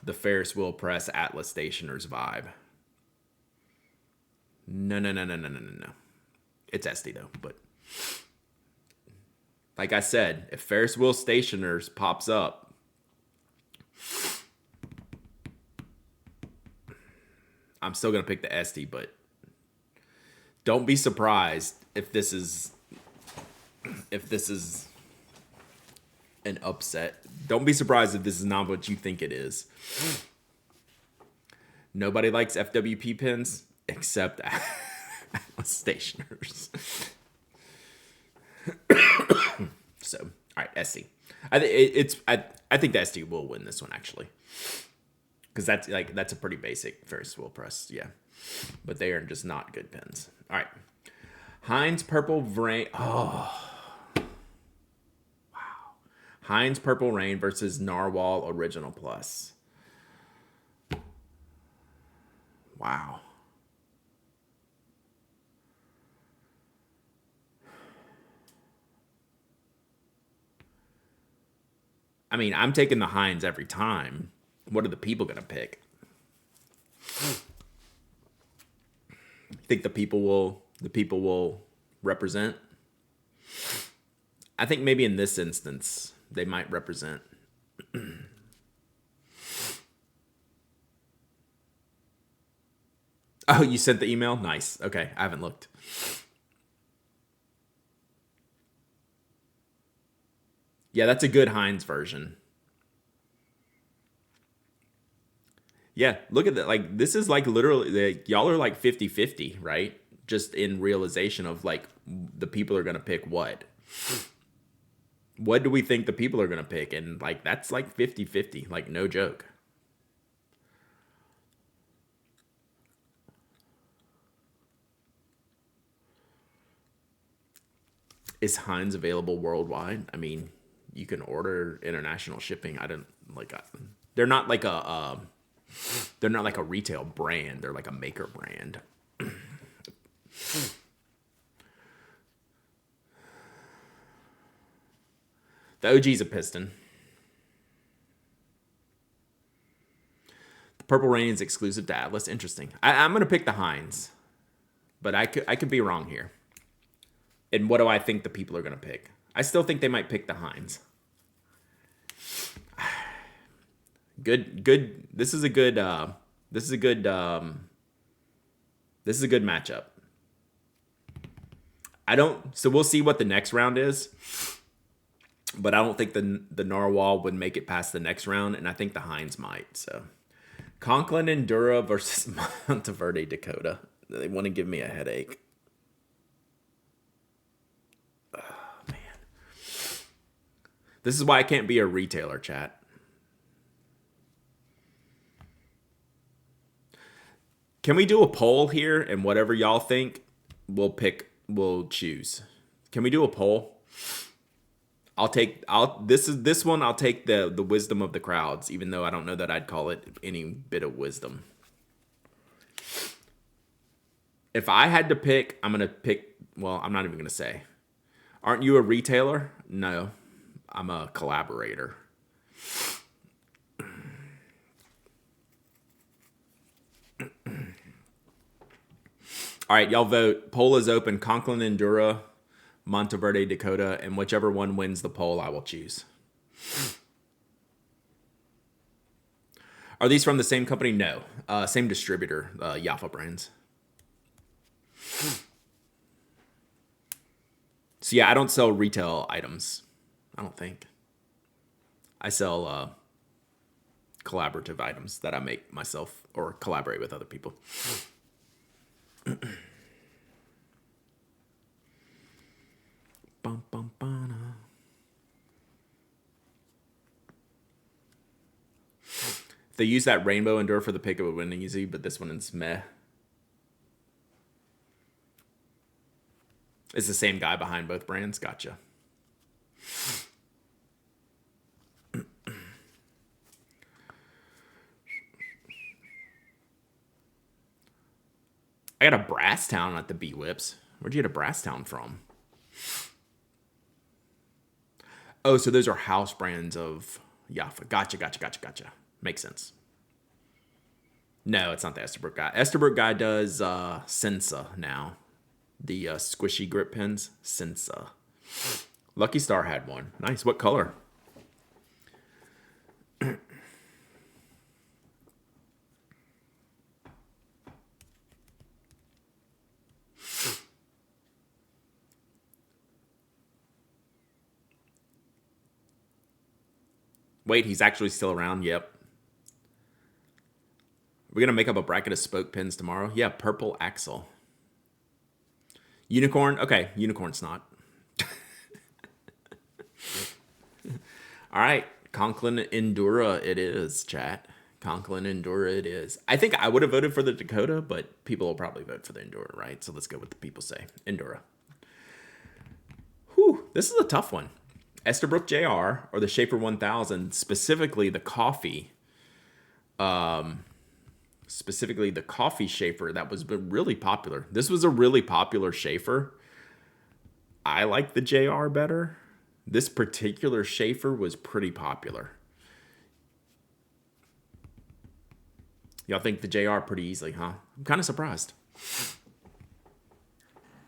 Speaker 1: the Ferris Wheel Press Atlas Stationers vibe. No. It's SD though, but like I said, if Ferris Wheel Stationers pops up, I'm still gonna pick the SD, but don't be surprised if this is an upset. Don't be surprised if this is not what you think it is. Nobody likes FWP pins except Atlas Stationers. So, all right, SC. I think the SD will win this one actually, because that's a pretty basic Ferris wheel press, yeah. But they are just not good pens. All right, Heinz Purple Rain. Oh, Heinz Purple Rain versus Narwhal Original Plus. Wow. I mean, I'm taking the Heinz every time. What are the people gonna pick? Think the people will represent? I think maybe in this instance they might represent. Oh, you sent the email? Nice. Okay, I haven't looked. Yeah, that's a good Heinz version. Yeah, look at that. Like, this is like literally, like, y'all are like 50-50, right? Just in realization of like the people are going to pick what. What do we think the people are going to pick? And like, that's like 50-50, like, no joke. Is Heinz available worldwide? I mean, you can order international shipping. I don't like, they're not like they're not like a retail brand. They're like a maker brand. The OG's a piston. The Purple Rain is exclusive to Atlas. Interesting. I'm gonna pick the Heinz, but I could be wrong here. And what do I think the people are gonna pick? I still think they might pick the Heinz. Good. This is a good. This is a good. This is a good matchup. I don't. So we'll see what the next round is. But I don't think the Narwhal would make it past the next round, and I think the Heinz might. So Conklin Endura versus Monteverde Dakota. They want to give me a headache. Oh, man. This is why I can't be a retailer, chat. Can we do a poll here, and whatever y'all think, we'll choose. Can we do a poll? I'll take this one I'll take the wisdom of the crowds, even though I don't know that I'd call it any bit of wisdom. If I had to pick, I'm gonna pick, well, I'm not even gonna say. Aren't you a retailer? No. I'm a collaborator. All right, y'all vote. Poll is open. Conklin Endura, Monteverde Dakota, and whichever one wins the poll, I will choose. Are these from the same company? No. Same distributor, Yafa Brands. So yeah, I don't sell retail items. I don't think. I sell collaborative items that I make myself or collaborate with other people. Bum, bum, bum. If they use that rainbow endure for the pick, it would win easy, but this one is meh. It's the same guy behind both brands. Gotcha. I got a Brasstown at the B Whips. Where'd you get a Brasstown from? Oh, so those are house brands of Yafa. Gotcha. Makes sense. No, it's not the Esterbrook guy. Esterbrook guy does Sensa now. The squishy grip pens. Sensa. Lucky Star had one. Nice. What color? Wait, he's actually still around? Yep. We're going to make up a bracket of spoke pins tomorrow. Yeah, purple axle. Unicorn? Okay, unicorn's not. All right, Conklin Endura it is, chat. Conklin Endura it is. I think I would have voted for the Dakota, but people will probably vote for the Endura, right? So let's go with the people say. Endura. Whew, this is a tough one. Esterbrook JR or the Schaefer 1000, specifically the coffee. Specifically the coffee Schaefer that was really popular. This was a really popular Schaefer. I like the JR better. This particular Schaefer was pretty popular. Y'all think the JR pretty easily, huh? I'm kind of surprised.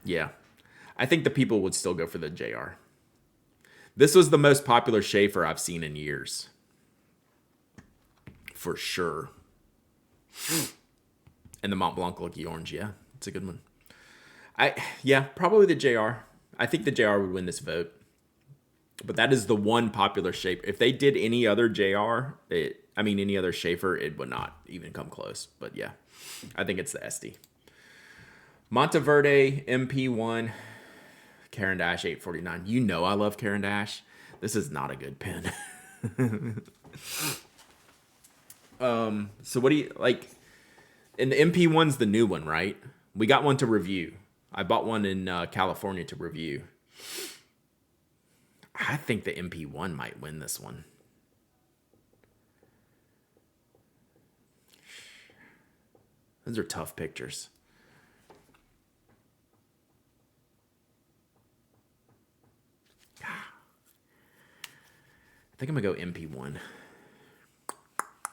Speaker 1: Yeah. I think the people would still go for the JR. This was the most popular Schaefer I've seen in years. For sure. And the Mont Blanc Lucky Orange, yeah. It's a good one. Probably the JR. I think the JR would win this vote. But that is the one popular Schaefer. If they did any other any other Schaefer, it would not even come close. But yeah, I think it's the SD. Monteverde MP1, Caran d'Ache 849. You know I love Caran d'Ache. This is not a good pen. So what do you like? And the MP1's the new one, right? We got one to review. I bought one in California to review. I think the MP1 might win this one. Those are tough pictures. I think I'm going to go MP1.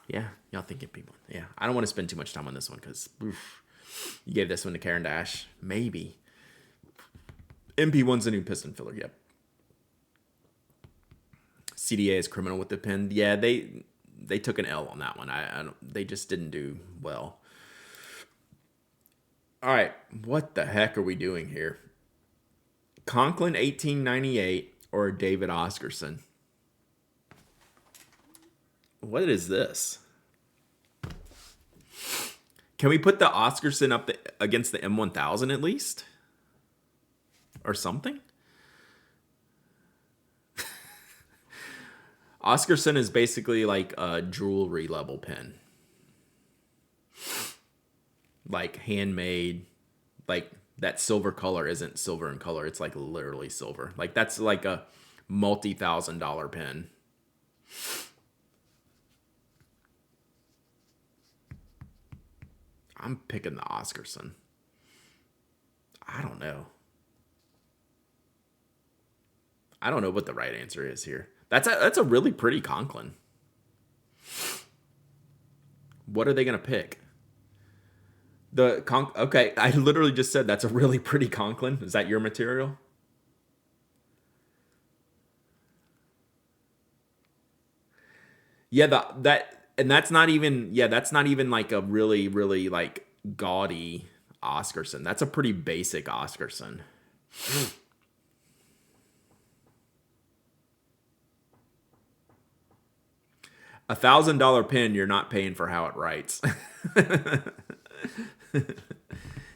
Speaker 1: Yeah, y'all think MP1. Yeah, I don't want to spend too much time on this one because you gave this one to Caran d'Ache. Maybe. MP1's the new piston filler, yep. CDA is criminal with the pen. Yeah, they took an L on that one. They just didn't do well. All right, what the heck are we doing here? Conklin 1898 or David Oscarson? What is this? Can we put the Oscarson up against the M1000 at least? Or something? Oscarson is basically like a jewelry level pen. Like handmade. Like that silver color isn't silver in color. It's like literally silver. Like that's like a multi-$1,000 pen. I'm picking the Oscarson. I don't know. I don't know what the right answer is here. That's a really pretty Conklin. What are they going to pick? Okay, I literally just said that's a really pretty Conklin. Is that your material? Yeah, that's not even like a really, really like gaudy Oscarson. That's a pretty basic Oscarson. $1,000 pen, you're not paying for how it writes.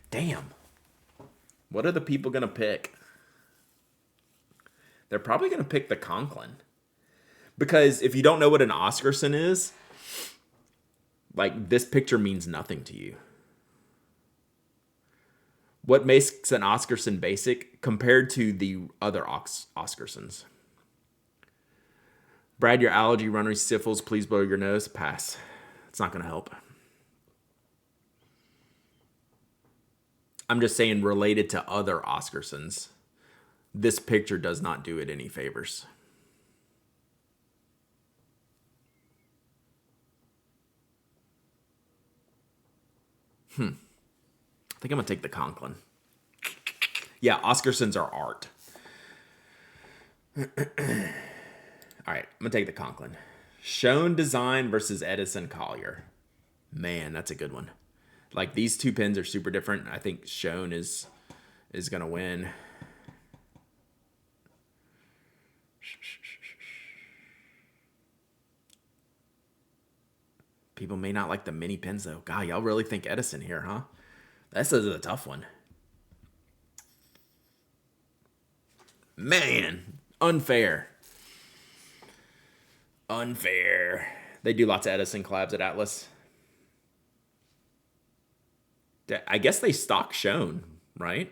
Speaker 1: Damn. What are the people going to pick? They're probably going to pick the Conklin. Because if you don't know what an Oscarson is, like this picture means nothing to you. What makes an Oscarson basic compared to the other Oscarsons? Brad, your allergy, runny sniffles, please blow your nose. Pass. It's not going to help. I'm just saying related to other Oscarsons, this picture does not do it any favors. I think I'm going to take the Conklin. Yeah, Oscarsons are art. All right, I'm going to take the Conklin. Schoen Design versus Edison Collier. Man, that's a good one. Like, these two pens are super different. I think Schoen is going to win. People may not like the mini pens, though. God, y'all really think Edison here, huh? This is a tough one. Man, unfair. Unfair. They do lots of Edison collabs at Atlas. I guess they stock Shown, right?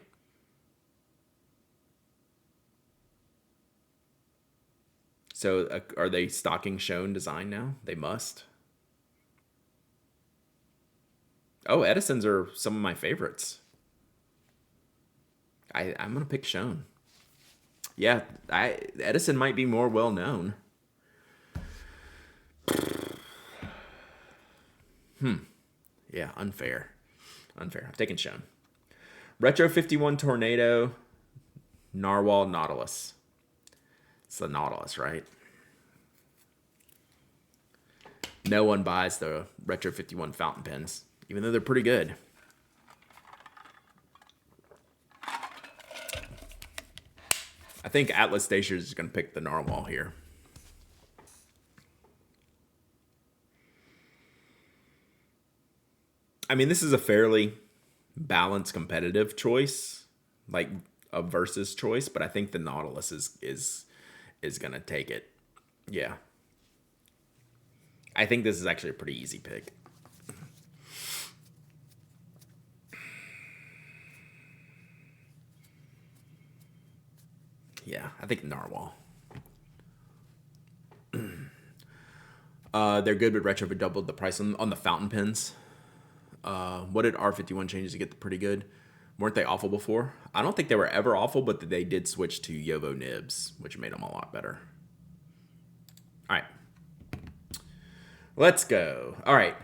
Speaker 1: So are they stocking Shown design now? They must. Oh, Edison's are some of my favorites. I'm gonna pick Shown. Yeah, Edison might be more well known. Yeah, unfair. Unfair. I'm taking Shown. Retro 51 Tornado, Narwhal Nautilus. It's the Nautilus, right? No one buys the Retro 51 fountain pens, even though they're pretty good. I think Atlas Stationers is going to pick the Narwhal here. I mean, this is a fairly balanced competitive choice, like a versus choice, but I think the Nautilus is going to take it. Yeah. I think this is actually a pretty easy pick. Yeah, I think Narwhal. They're good, but Retro doubled the price on the fountain pens. What did R51 changes to get the pretty good? Weren't they awful before? I don't think they were ever awful, but they did switch to Yovo nibs, which made them a lot better. All right. Let's go. All right.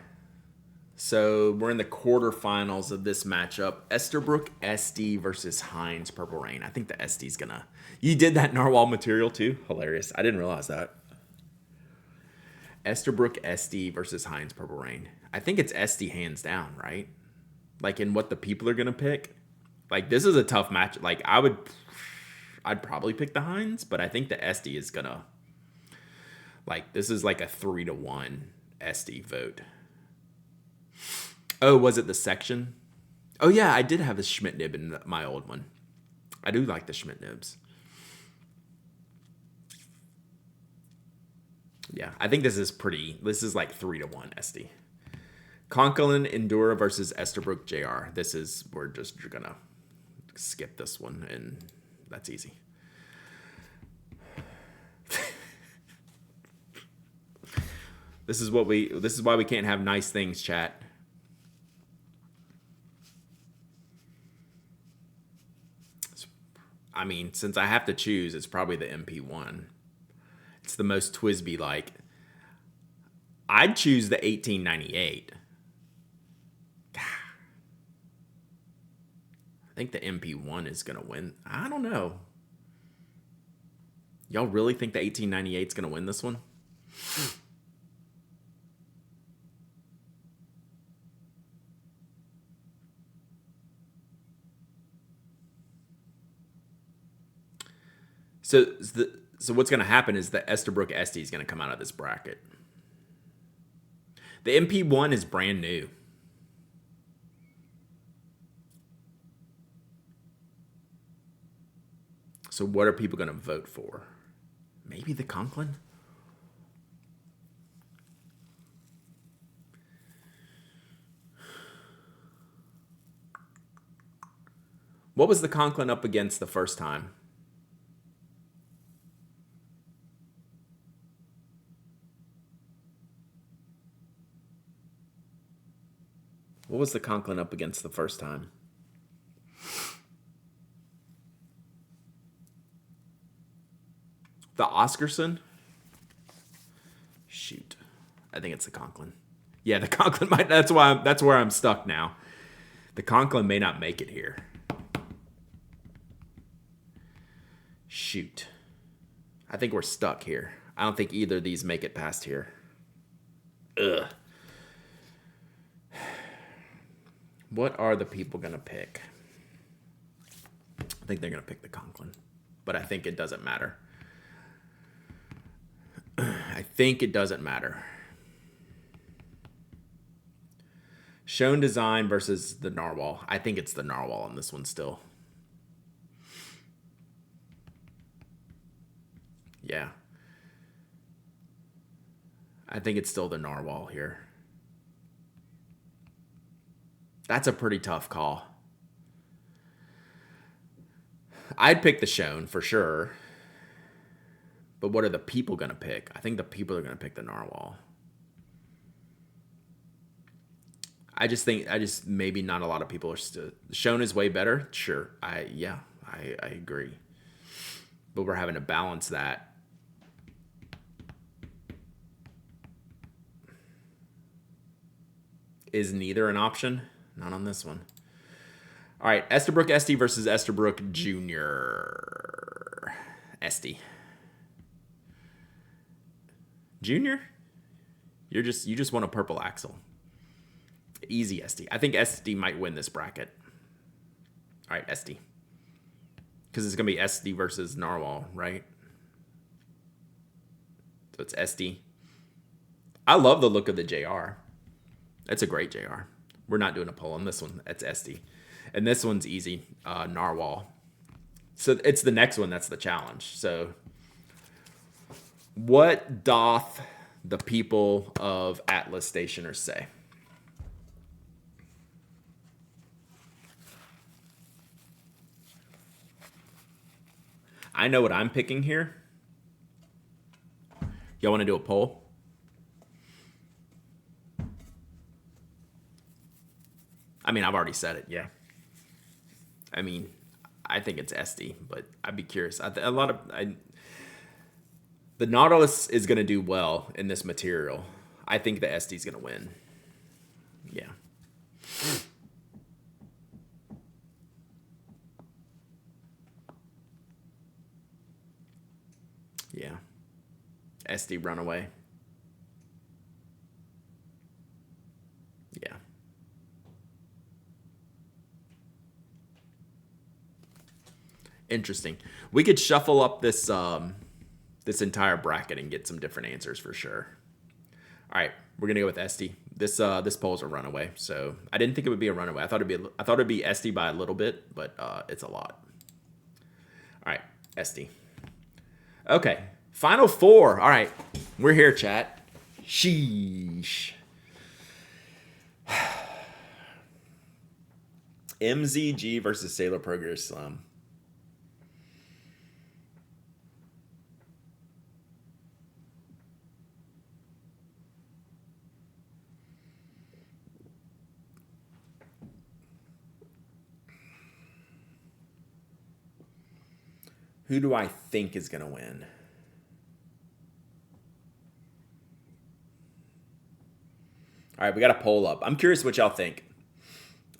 Speaker 1: So we're in the quarterfinals of this matchup. Esterbrook SD versus Heinz Purple Rain. I think the SD's gonna... You did that Narwhal material too? Hilarious. I didn't realize that. Esterbrook SD versus Heinz Purple Rain. I think it's SD hands down, right? Like in what the people are gonna pick. Like this is a tough match. Like I'd probably pick the Heinz, but I think the SD is gonna... Like this is like a 3-1 SD vote. Oh, was it the section? Oh yeah, I did have a Schmidt nib in my old one. I do like the Schmidt nibs. Yeah, I think this is pretty. This is like 3-1 SD. Conklin Endura versus Esterbrook JR. We're just gonna skip this one, and that's easy. This is why we can't have nice things, chat. I mean, since I have to choose, it's probably the MP1. It's the most Twisby like. I'd choose the 1898. I think the MP1 is going to win. I don't know. Y'all really think the 1898 is going to win this one? So what's going to happen is the Esterbrook SD is going to come out of this bracket. The MP1 is brand new. So what are people going to vote for? Maybe the Conklin? What was the Conklin up against the first time? What was the Conklin up against the first time? The Oscarson? Shoot. I think it's the Conklin. Yeah, the Conklin might. That's where I'm stuck now. The Conklin may not make it here. Shoot. I think we're stuck here. I don't think either of these make it past here. Ugh. What are the people going to pick? I think they're going to pick the Conklin. But I think it doesn't matter. I think it doesn't matter. Shown design versus the Narwhal. I think it's the Narwhal on this one still. Yeah. I think it's still the narwhal here. That's a pretty tough call. I'd pick the Shone for sure. But what are the people going to pick? I think the people are going to pick the narwhal. I just maybe not a lot of people are still. Shone is way better. Sure. I agree. But we're having to balance that. Is neither an option? Not on this one. All right, Estabrook Esty versus Estabrook Jr. Esty. Junior? You just want a purple axle. Easy Esty. I think Esty might win this bracket. All right, Esty. Because it's going to be Esty versus Narwhal, right? So it's Esty. I love the look of the JR. It's a great JR. We're not doing a poll on this one. It's Esty. And this one's easy. Narwhal. So it's the next one that's the challenge. So what doth the people of Atlas Stationers say? I know what I'm picking here. Y'all want to do a poll? I mean, I've already said it, yeah. I mean, I think it's Esty, but I'd be curious. The Nautilus is going to do well in this material. I think the Esty's going to win. Yeah. Yeah. Esty Runaway. Yeah. Interesting. We could shuffle up this this entire bracket and get some different answers for sure. All right, we're gonna go with Esty. This poll's a runaway, so I didn't think it would be a runaway. I thought it'd be Esty by a little bit, but it's a lot. All right, Esty. Okay, final four. All right, we're here, chat. Sheesh. MZG versus Sailor Pro Gear Slim. Who do I think is going to win? All right, we got a poll up. I'm curious what y'all think.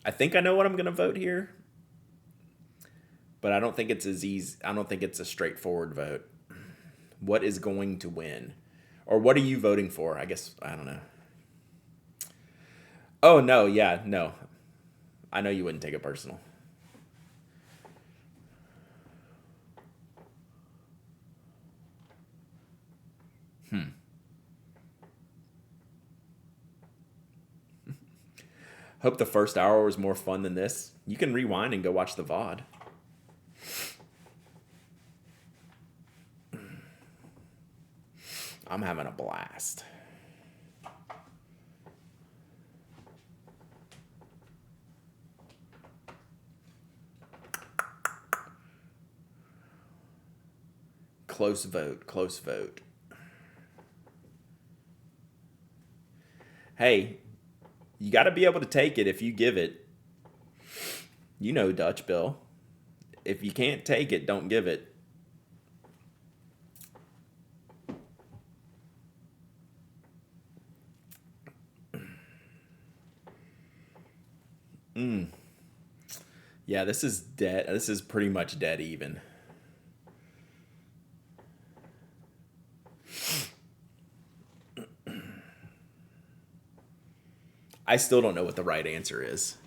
Speaker 1: I think I know what I'm going to vote here, but I don't think it's as easy. I don't think it's a straightforward vote. What is going to win? Or what are you voting for? I guess, I don't know. Oh, no, yeah, no. I know you wouldn't take it personal. Hope the first hour was more fun than this. You can rewind and go watch the VOD. I'm having a blast. Close vote, close vote. Hey, you got to be able to take it if you give it. You know, Dutch Bill. If you can't take it, don't give it. Yeah, this is dead. This is pretty much dead even. I still don't know what the right answer is.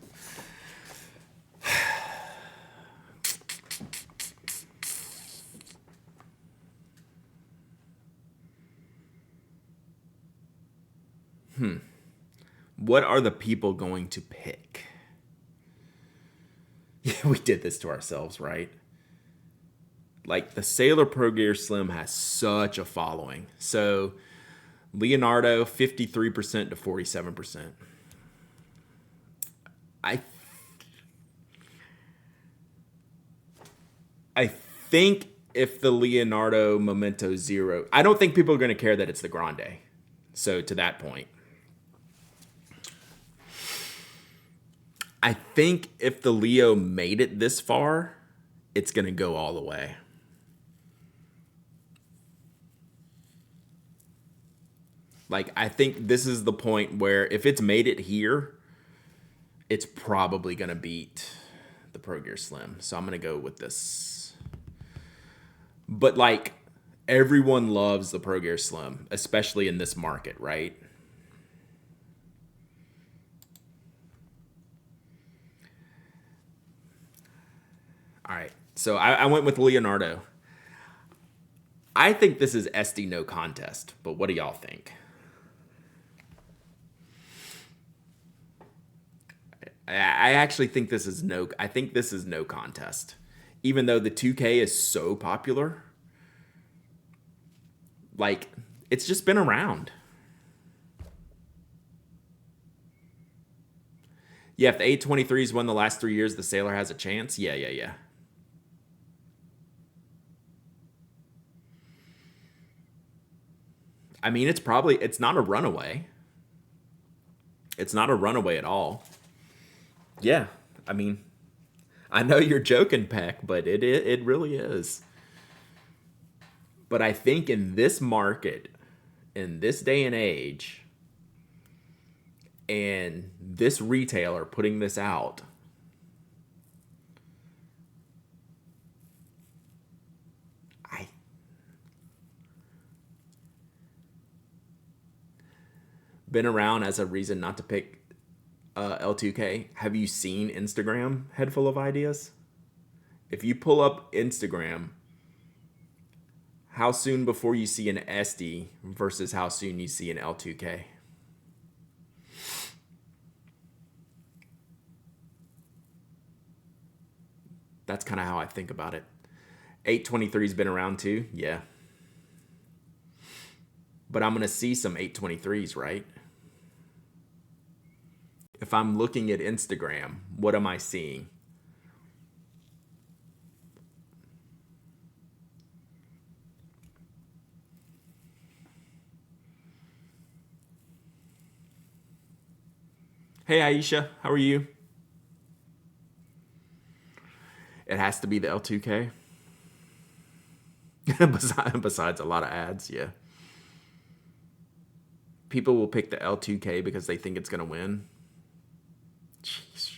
Speaker 1: What are the people going to pick? Yeah, we did this to ourselves, right? Like, the Sailor Pro Gear Slim has such a following. So Leonardo 53% to 47%. I I think if the Leonardo Memento Zero, I don't think people are going to care that it's the Grande. So to that point, I think if the Leo made it this far, it's going to go all the way. Like, I think this is the point where if it's made it here, it's probably going to beat the Pro Gear Slim. So I'm going to go with this. But, like, everyone loves the Pro Gear Slim, especially in this market, right? All right. So I went with Leonardo. I think this is SD no contest, but what do y'all think? I actually think this is no. I think this is no contest, even though the 2K is so popular. Like, it's just been around. Yeah, if the 823s won the last 3 years, the Sailor has a chance. Yeah. I mean, it's not a runaway. It's not a runaway at all. Yeah, I mean, I know you're joking, Peck, but it really is. But I think in this market, in this day and age, and this retailer putting this out, I been around as a reason not to pick L2K. Have you seen Instagram head full of ideas? If you pull up Instagram, how soon before you see an SD versus how soon you see an L2K? That's kind of how I think about it. 823's been around too, yeah. But I'm going to see some 823s, right? If I'm looking at Instagram, what am I seeing? Hey Aisha, how are you? It has to be the L2K. Besides a lot of ads, yeah. People will pick the L2K because they think it's going to win. Jeez.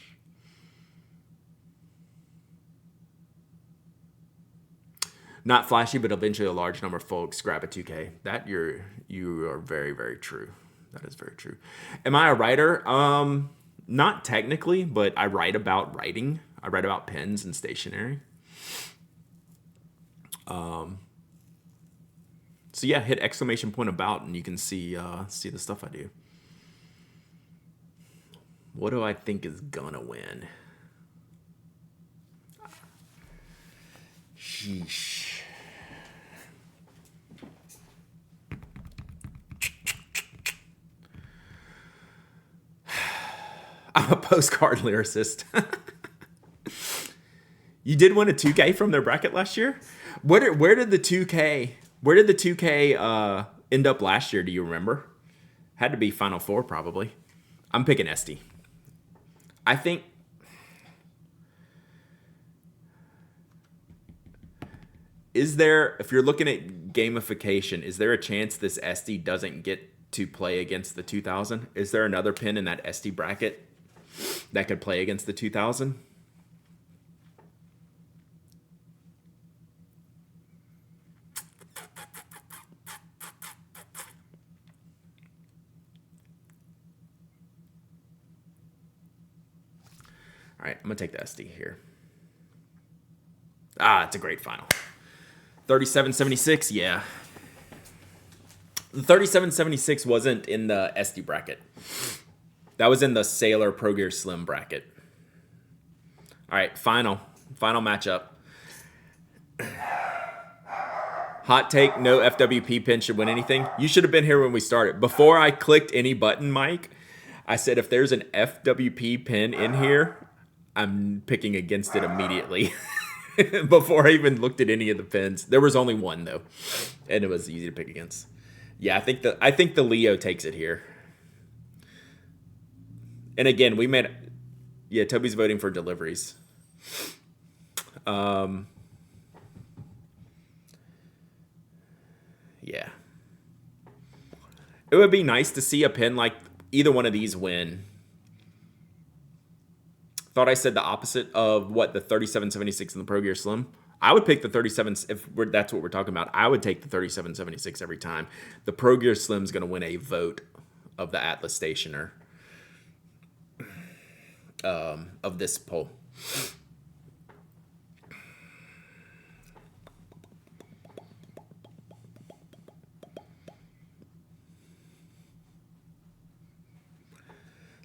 Speaker 1: Not flashy, but eventually a large number of folks grab a 2K. That you are very, very true. That is very true. Am I a writer? Not technically, but I write about writing. I write about pens and stationery. So yeah, hit exclamation point about, and you can see the stuff I do. What do I think is gonna win? Sheesh. I'm a postcard lyricist. You did win a 2K from their bracket last year? Where did the 2K end up last year, do you remember? Had to be Final Four probably. I'm picking SD. I think if you're looking at gamification, is there a chance this SD doesn't get to play against the 2000? Is there another pin in that SD bracket that could play against the 2000? All right, I'm going to take the SD here. It's a great final. 3776, yeah. The 3776 wasn't in the SD bracket. That was in the Sailor Pro Gear Slim bracket. All right, final matchup. Hot take, no FWP pin should win anything. You should have been here when we started. Before I clicked any button, Mike, I said if there's an FWP pin in here, I'm picking against it immediately. Before I even looked at any of the pins. There was only one though, and it was easy to pick against. Yeah, I think the Leo takes it here. And again, we made, yeah, Toby's voting for deliveries. Yeah. It would be nice to see a pin like either one of these win. Thought I said the opposite of what the 3776 and the Pro Gear Slim. I would pick the 37 if that's what we're talking about. I would take the 3776 every time. The Pro Gear Slim is going to win a vote of the Atlas Stationer of this poll.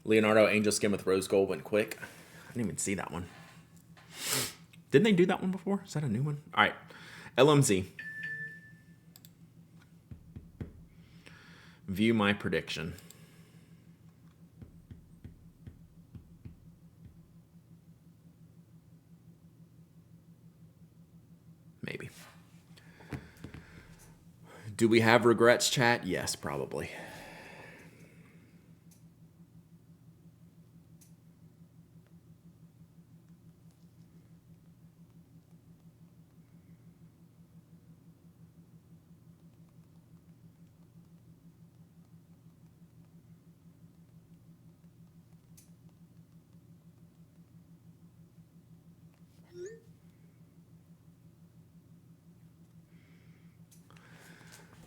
Speaker 1: Leonardo Angel Skin with Rose Gold went quick. I didn't even see that one. Didn't they do that one before? Is that a new one? All right. LMZ. View my prediction. Maybe. Do we have regrets, chat? Yes, probably.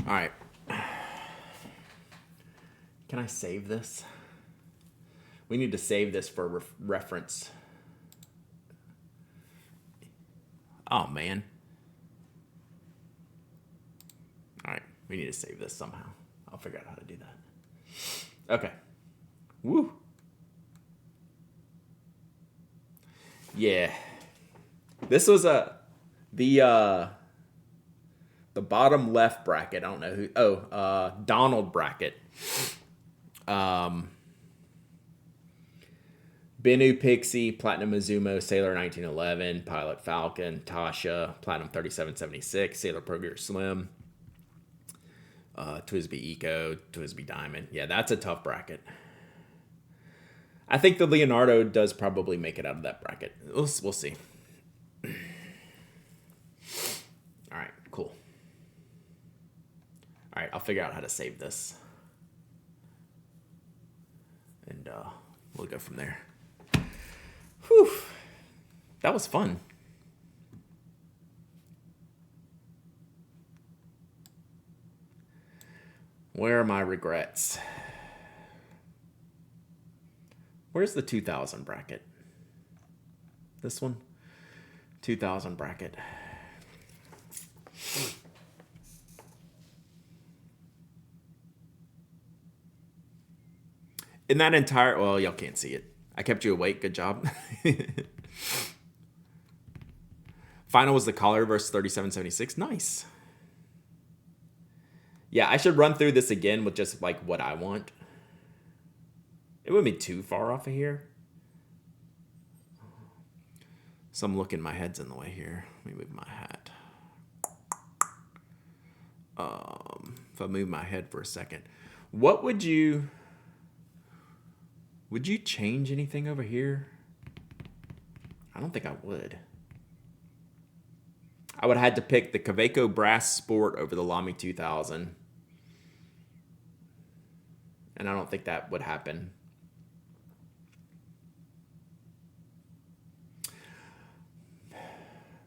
Speaker 1: All right. Can I save this? We need to save this for reference. Oh, man. All right. We need to save this somehow. I'll figure out how to do that. Okay. Woo. Yeah. This was the bottom left bracket. I don't know who. Oh, Donald bracket. Benu Pixie, Platinum Mizumo, Sailor 1911, Pilot Falcon, Tasha, Platinum 3776, Sailor Pro Gear Slim, Twisby Eco, Twisby Diamond. Yeah, that's a tough bracket. I think the Leonardo does probably make it out of that bracket. We'll see. All right, cool. All right, I'll figure out how to save this. And we'll go from there. Whew. That was fun. Where are my regrets? Where's the 2000 bracket? This one? 2000 bracket. In that entire, well, y'all can't see it. I kept you awake. Good job. Final was the Collar versus 3776. Nice. Yeah, I should run through this again with just like what I want. It wouldn't be too far off of here. So I'm looking, my head's in the way here. Let me move my hat. If I move my head for a second, what would you change anything over here? I don't think I would. I would have had to pick the Kaweco Brass Sport over the Lamy 2000. And I don't think that would happen.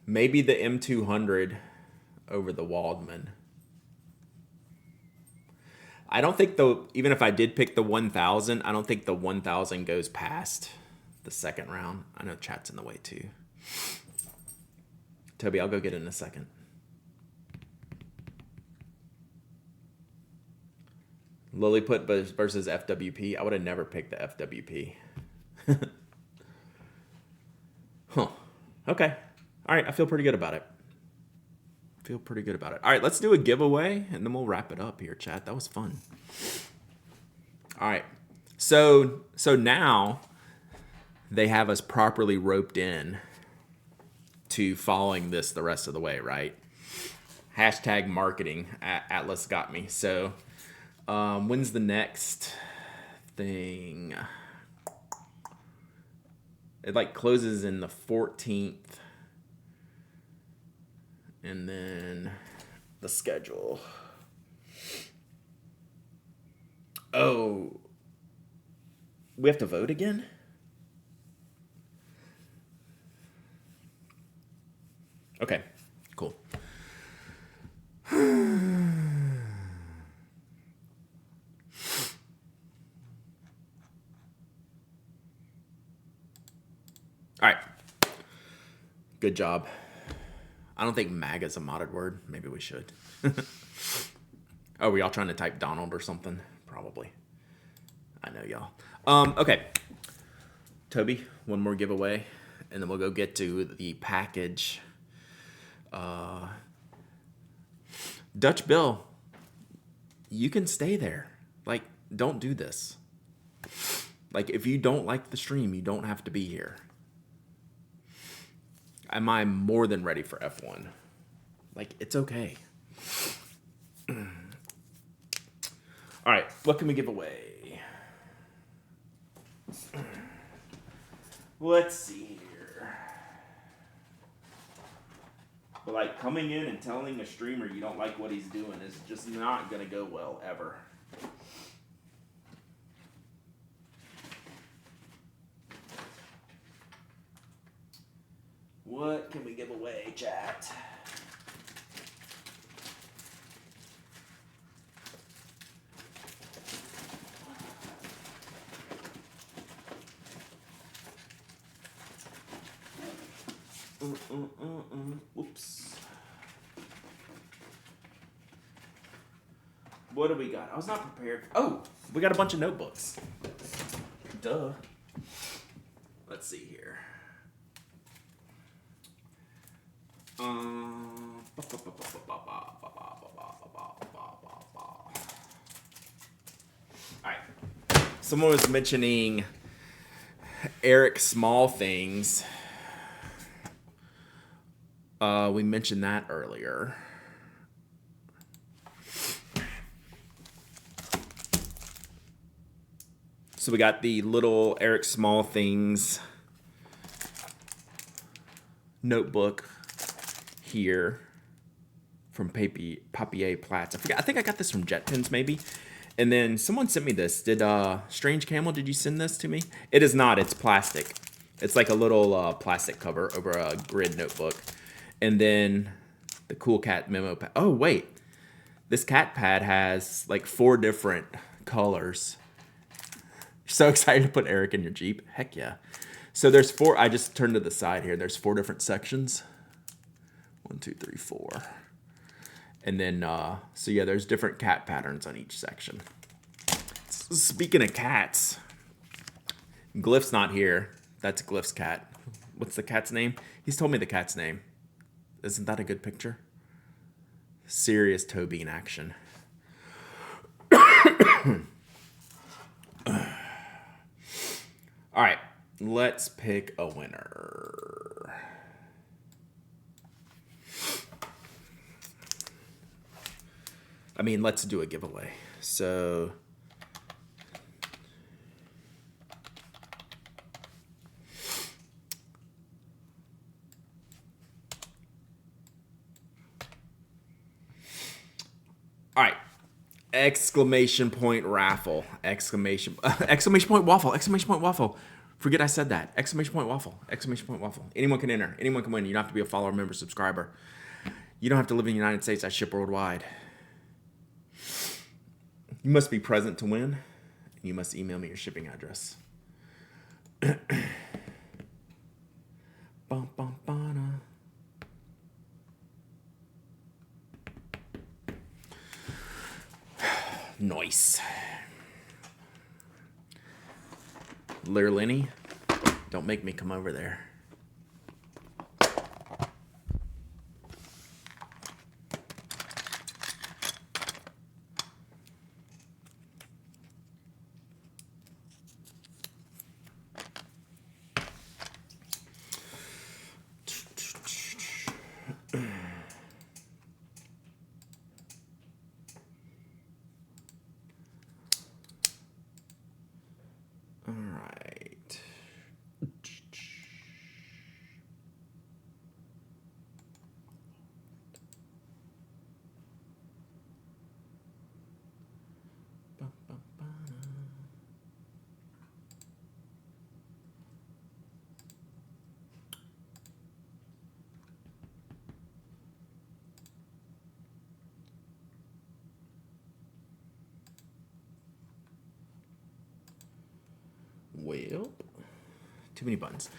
Speaker 1: Maybe the M200 over the Waldman. I don't think even if I did pick the 1000, I don't think the 1000 goes past the second round. I know chat's in the way too. Toby, I'll go get it in a second. Lilliput versus FWP. I would have never picked the FWP. Huh. Okay. All right. I feel pretty good about it. feel pretty good about it. All right, let's do a giveaway, and then we'll wrap it up here, chat. That was fun. All right. So now they have us properly roped in to following this the rest of the way, right? Hashtag marketing. Atlas got me. So when's the next thing? It like closes in the 14th. And then the schedule. Oh, we have to vote again? Okay, cool. All right. Good job. I don't think MAGA is a modded word. Maybe we should. Oh, were y'all trying to type Donald or something? Probably. I know y'all. Okay. Toby, one more giveaway, and then we'll go get to the package. Dutch Bill, you can stay there. Like, don't do this. Like, if you don't like the stream, you don't have to be here. Am I more than ready for F1? Like, it's okay. All right, what can we give away? Let's see here. But like coming in and telling a streamer you don't like what he's doing is just not going to go well ever. What can we give away, chat? Whoops. What do we got? I was not prepared. Oh, we got a bunch of notebooks. Duh. Let's see here. Alright. Someone was mentioning Eric Small Things. We mentioned that earlier. So we got the little Eric Small Things notebook here from Papier Platts. I think I got this from JetPens maybe. And then someone sent me this. Did Strange Camel, did you send this to me? It is not, it's plastic. It's like a little plastic cover over a grid notebook. And then the Cool Cat memo pad. Oh, wait. This cat pad has like 4 different colors. So excited to put Eric in your Jeep. Heck yeah. So there's 4. I just turned to the side here. There's 4 different sections. 1, 2, 3, 4. And then, so yeah, there's different cat patterns on each section. Speaking of cats, Glyph's not here. That's Glyph's cat. What's the cat's name? He's told me the cat's name. Isn't that a good picture? Serious Toby in action. All right, let's pick a winner. I mean, let's do a giveaway. So, all right. Exclamation point raffle. Exclamation point waffle. Exclamation point waffle. Forget I said that. Exclamation point waffle. Exclamation point waffle. Anyone can enter. Anyone can win. You don't have to be a follower, member, subscriber. You don't have to live in the United States. I ship worldwide. You must be present to win. You must email me your shipping address. Bum, bum, ba-da. Nice. Lenny, don't make me come over there. Well, too many buttons.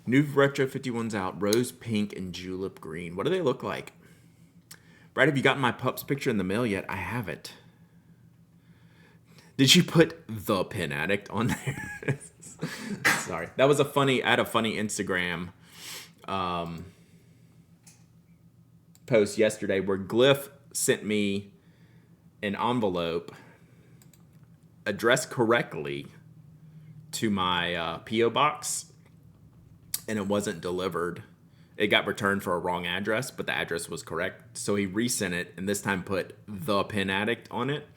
Speaker 1: New Retro 51's out. Rose pink and julep green. What do they look like? Brad, have you gotten my pups picture in the mail yet? I haven't. Did you put the Pin Addict on there? Sorry. That was I had a funny Instagram post yesterday where Glyph sent me an envelope addressed correctly to my P.O. box, and it wasn't delivered. It got returned for a wrong address, but the address was correct. So he resent it, and this time put the Pin Addict on it.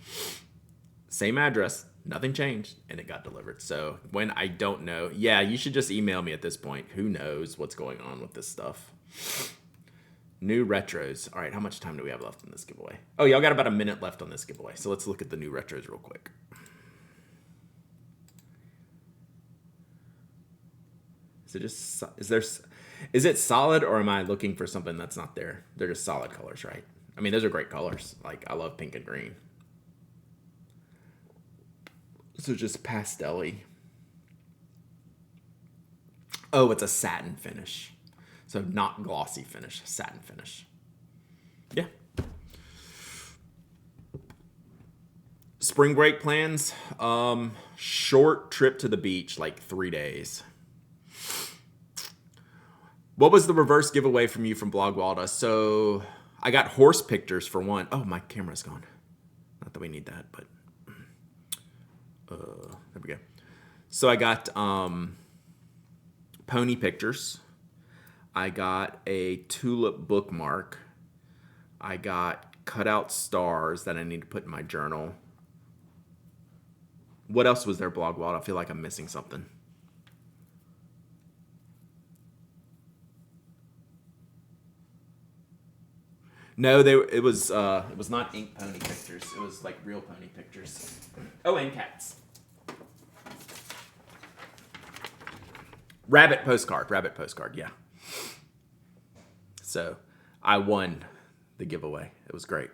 Speaker 1: Same address, nothing changed, and it got delivered. So when I don't know, yeah, you should just email me at this point. Who knows what's going on with this stuff? New retros. All right, how much time do we have left in this giveaway? Oh, y'all got about a minute left on this giveaway. So let's look at the new retros real quick. Is it solid, or am I looking for something that's not there? They're just solid colors, right? I mean, those are great colors. Like, I love pink and green. So just pastel-y. Oh, it's a satin finish. So not glossy finish, satin finish. Yeah. Spring break plans. Short trip to the beach, like 3 days. What was the reverse giveaway from you from Blog Walda? So I got horse pictures for one. Oh, my camera's gone. Not that we need that, but there we go. So I got pony pictures. I got a tulip bookmark. I got cutout stars that I need to put in my journal. What else was there, Blog Walda? I feel like I'm missing something. No, it was not ink pony pictures. It was like real pony pictures. Oh, and cats. Rabbit postcard, yeah. So I won the giveaway. It was great.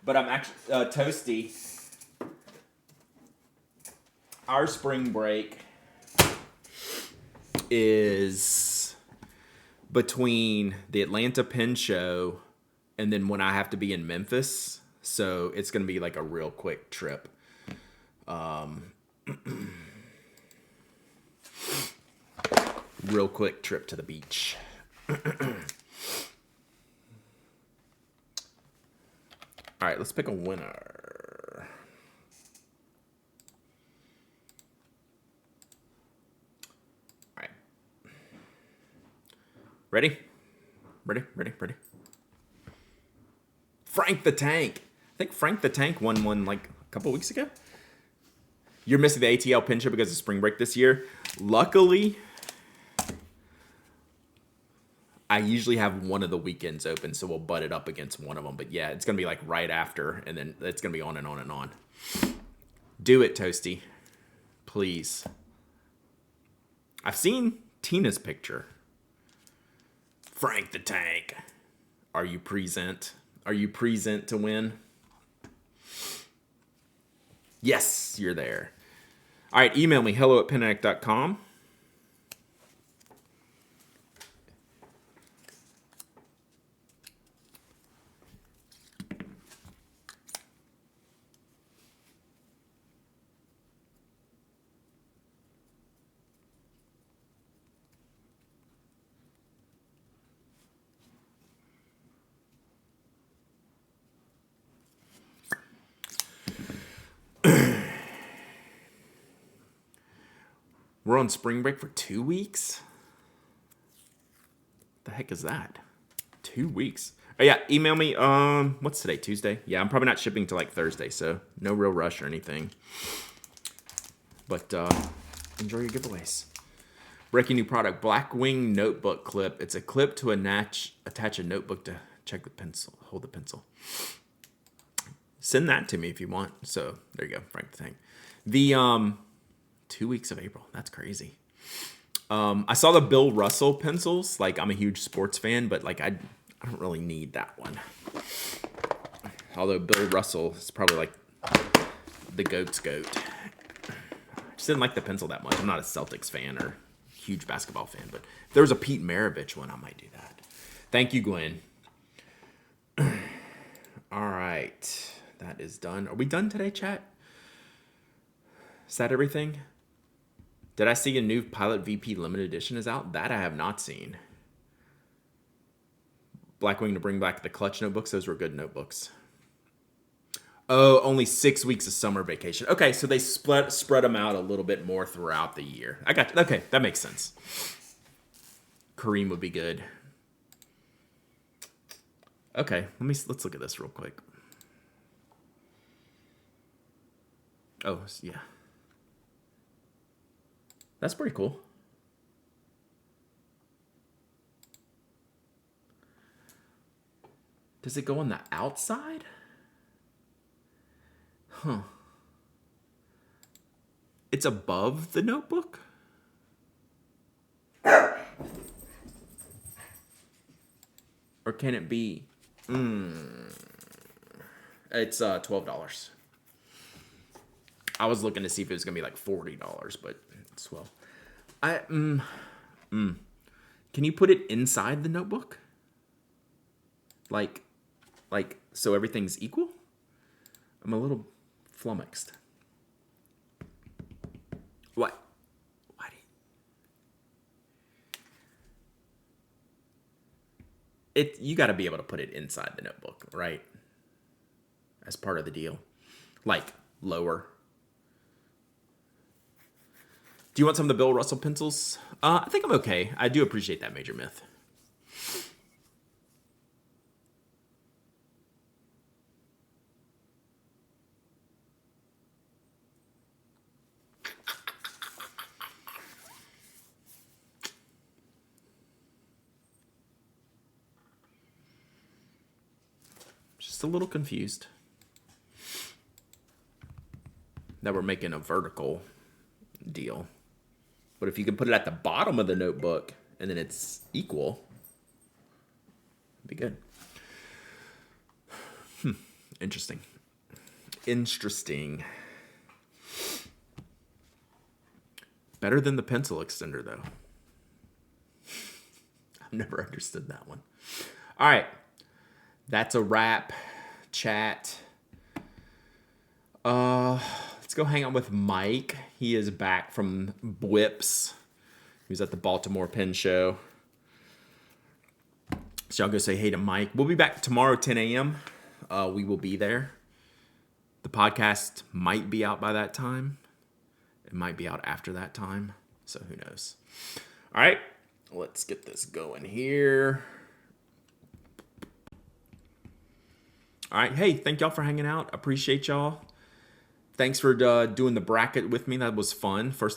Speaker 1: But I'm actually Toasty. Our spring break is between the Atlanta Pen Show and then when I have to be in Memphis. So it's going to be like a real quick trip. Real quick trip to the beach. All right, let's pick a winner. All right. Ready? Ready? Frank the Tank. I think Frank the Tank won one like a couple weeks ago. You're missing the ATL Pin Show because of spring break this year. Luckily, I usually have one of the weekends open, so we'll butt it up against one of them. But yeah, it's going to be like right after, and then it's going to be on and on and on. Do it, Toasty. Please. I've seen Tina's picture. Frank the Tank. Are you present? Are you present to win? Yes, you're there. All right, email me, hello@penaddict.com. We're on spring break for 2 weeks? The heck is that? 2 weeks. Oh yeah, email me. What's today? Tuesday? Yeah, I'm probably not shipping till like Thursday, so no real rush or anything. But enjoy your giveaways. Breaking new product, Blackwing notebook clip. It's a clip to attach a notebook to check the pencil, hold the pencil. Send that to me if you want. So there you go, Frank the Tank. The 2 weeks of April. That's crazy. I saw the Bill Russell pencils. Like, I'm a huge sports fan, but like I don't really need that one. Although Bill Russell is probably like the goat's goat. I just didn't like the pencil that much. I'm not a Celtics fan or huge basketball fan, but if there was a Pete Maravich one, I might do that. Thank you, Gwen. All right. That is done. Are we done today, chat? Is that everything? Did I see a new Pilot VP limited edition is out? That I have not seen. Blackwing to bring back the clutch notebooks. Those were good notebooks. Oh, only 6 weeks of summer vacation. Okay, so they spread them out a little bit more throughout the year. I got you. Okay, that makes sense. Kareem would be good. Okay, let's look at this real quick. Oh, yeah. That's pretty cool. Does it go on the outside? Huh. It's above the notebook? Or can it be? It's $12. I was looking to see if it was gonna be like $40, but it's 12. Can you put it inside the notebook? Like so everything's equal? I'm a little flummoxed. What? Why do you got to be able to put it inside the notebook, right? As part of the deal. Like lower. Do you want some of the Bill Russell pencils? I think I'm okay. I do appreciate that Major Myth. Just a little confused that we're making a vertical deal. But if you can put it at the bottom of the notebook and then it's equal, it'd be good. Interesting. Better than the pencil extender, though. I've never understood that one. All right. That's a wrap, chat. Let's go hang out with Mike. He is back from Whips. He was at the Baltimore Pen Show. So I'll go say hey to Mike. We'll be back tomorrow, 10 a.m. We will be there. The podcast might be out by that time. It might be out after that time. So who knows? All right. Let's get this going here. All right. Hey, thank y'all for hanging out. Appreciate y'all. Thanks for doing the bracket with me. That was fun. First time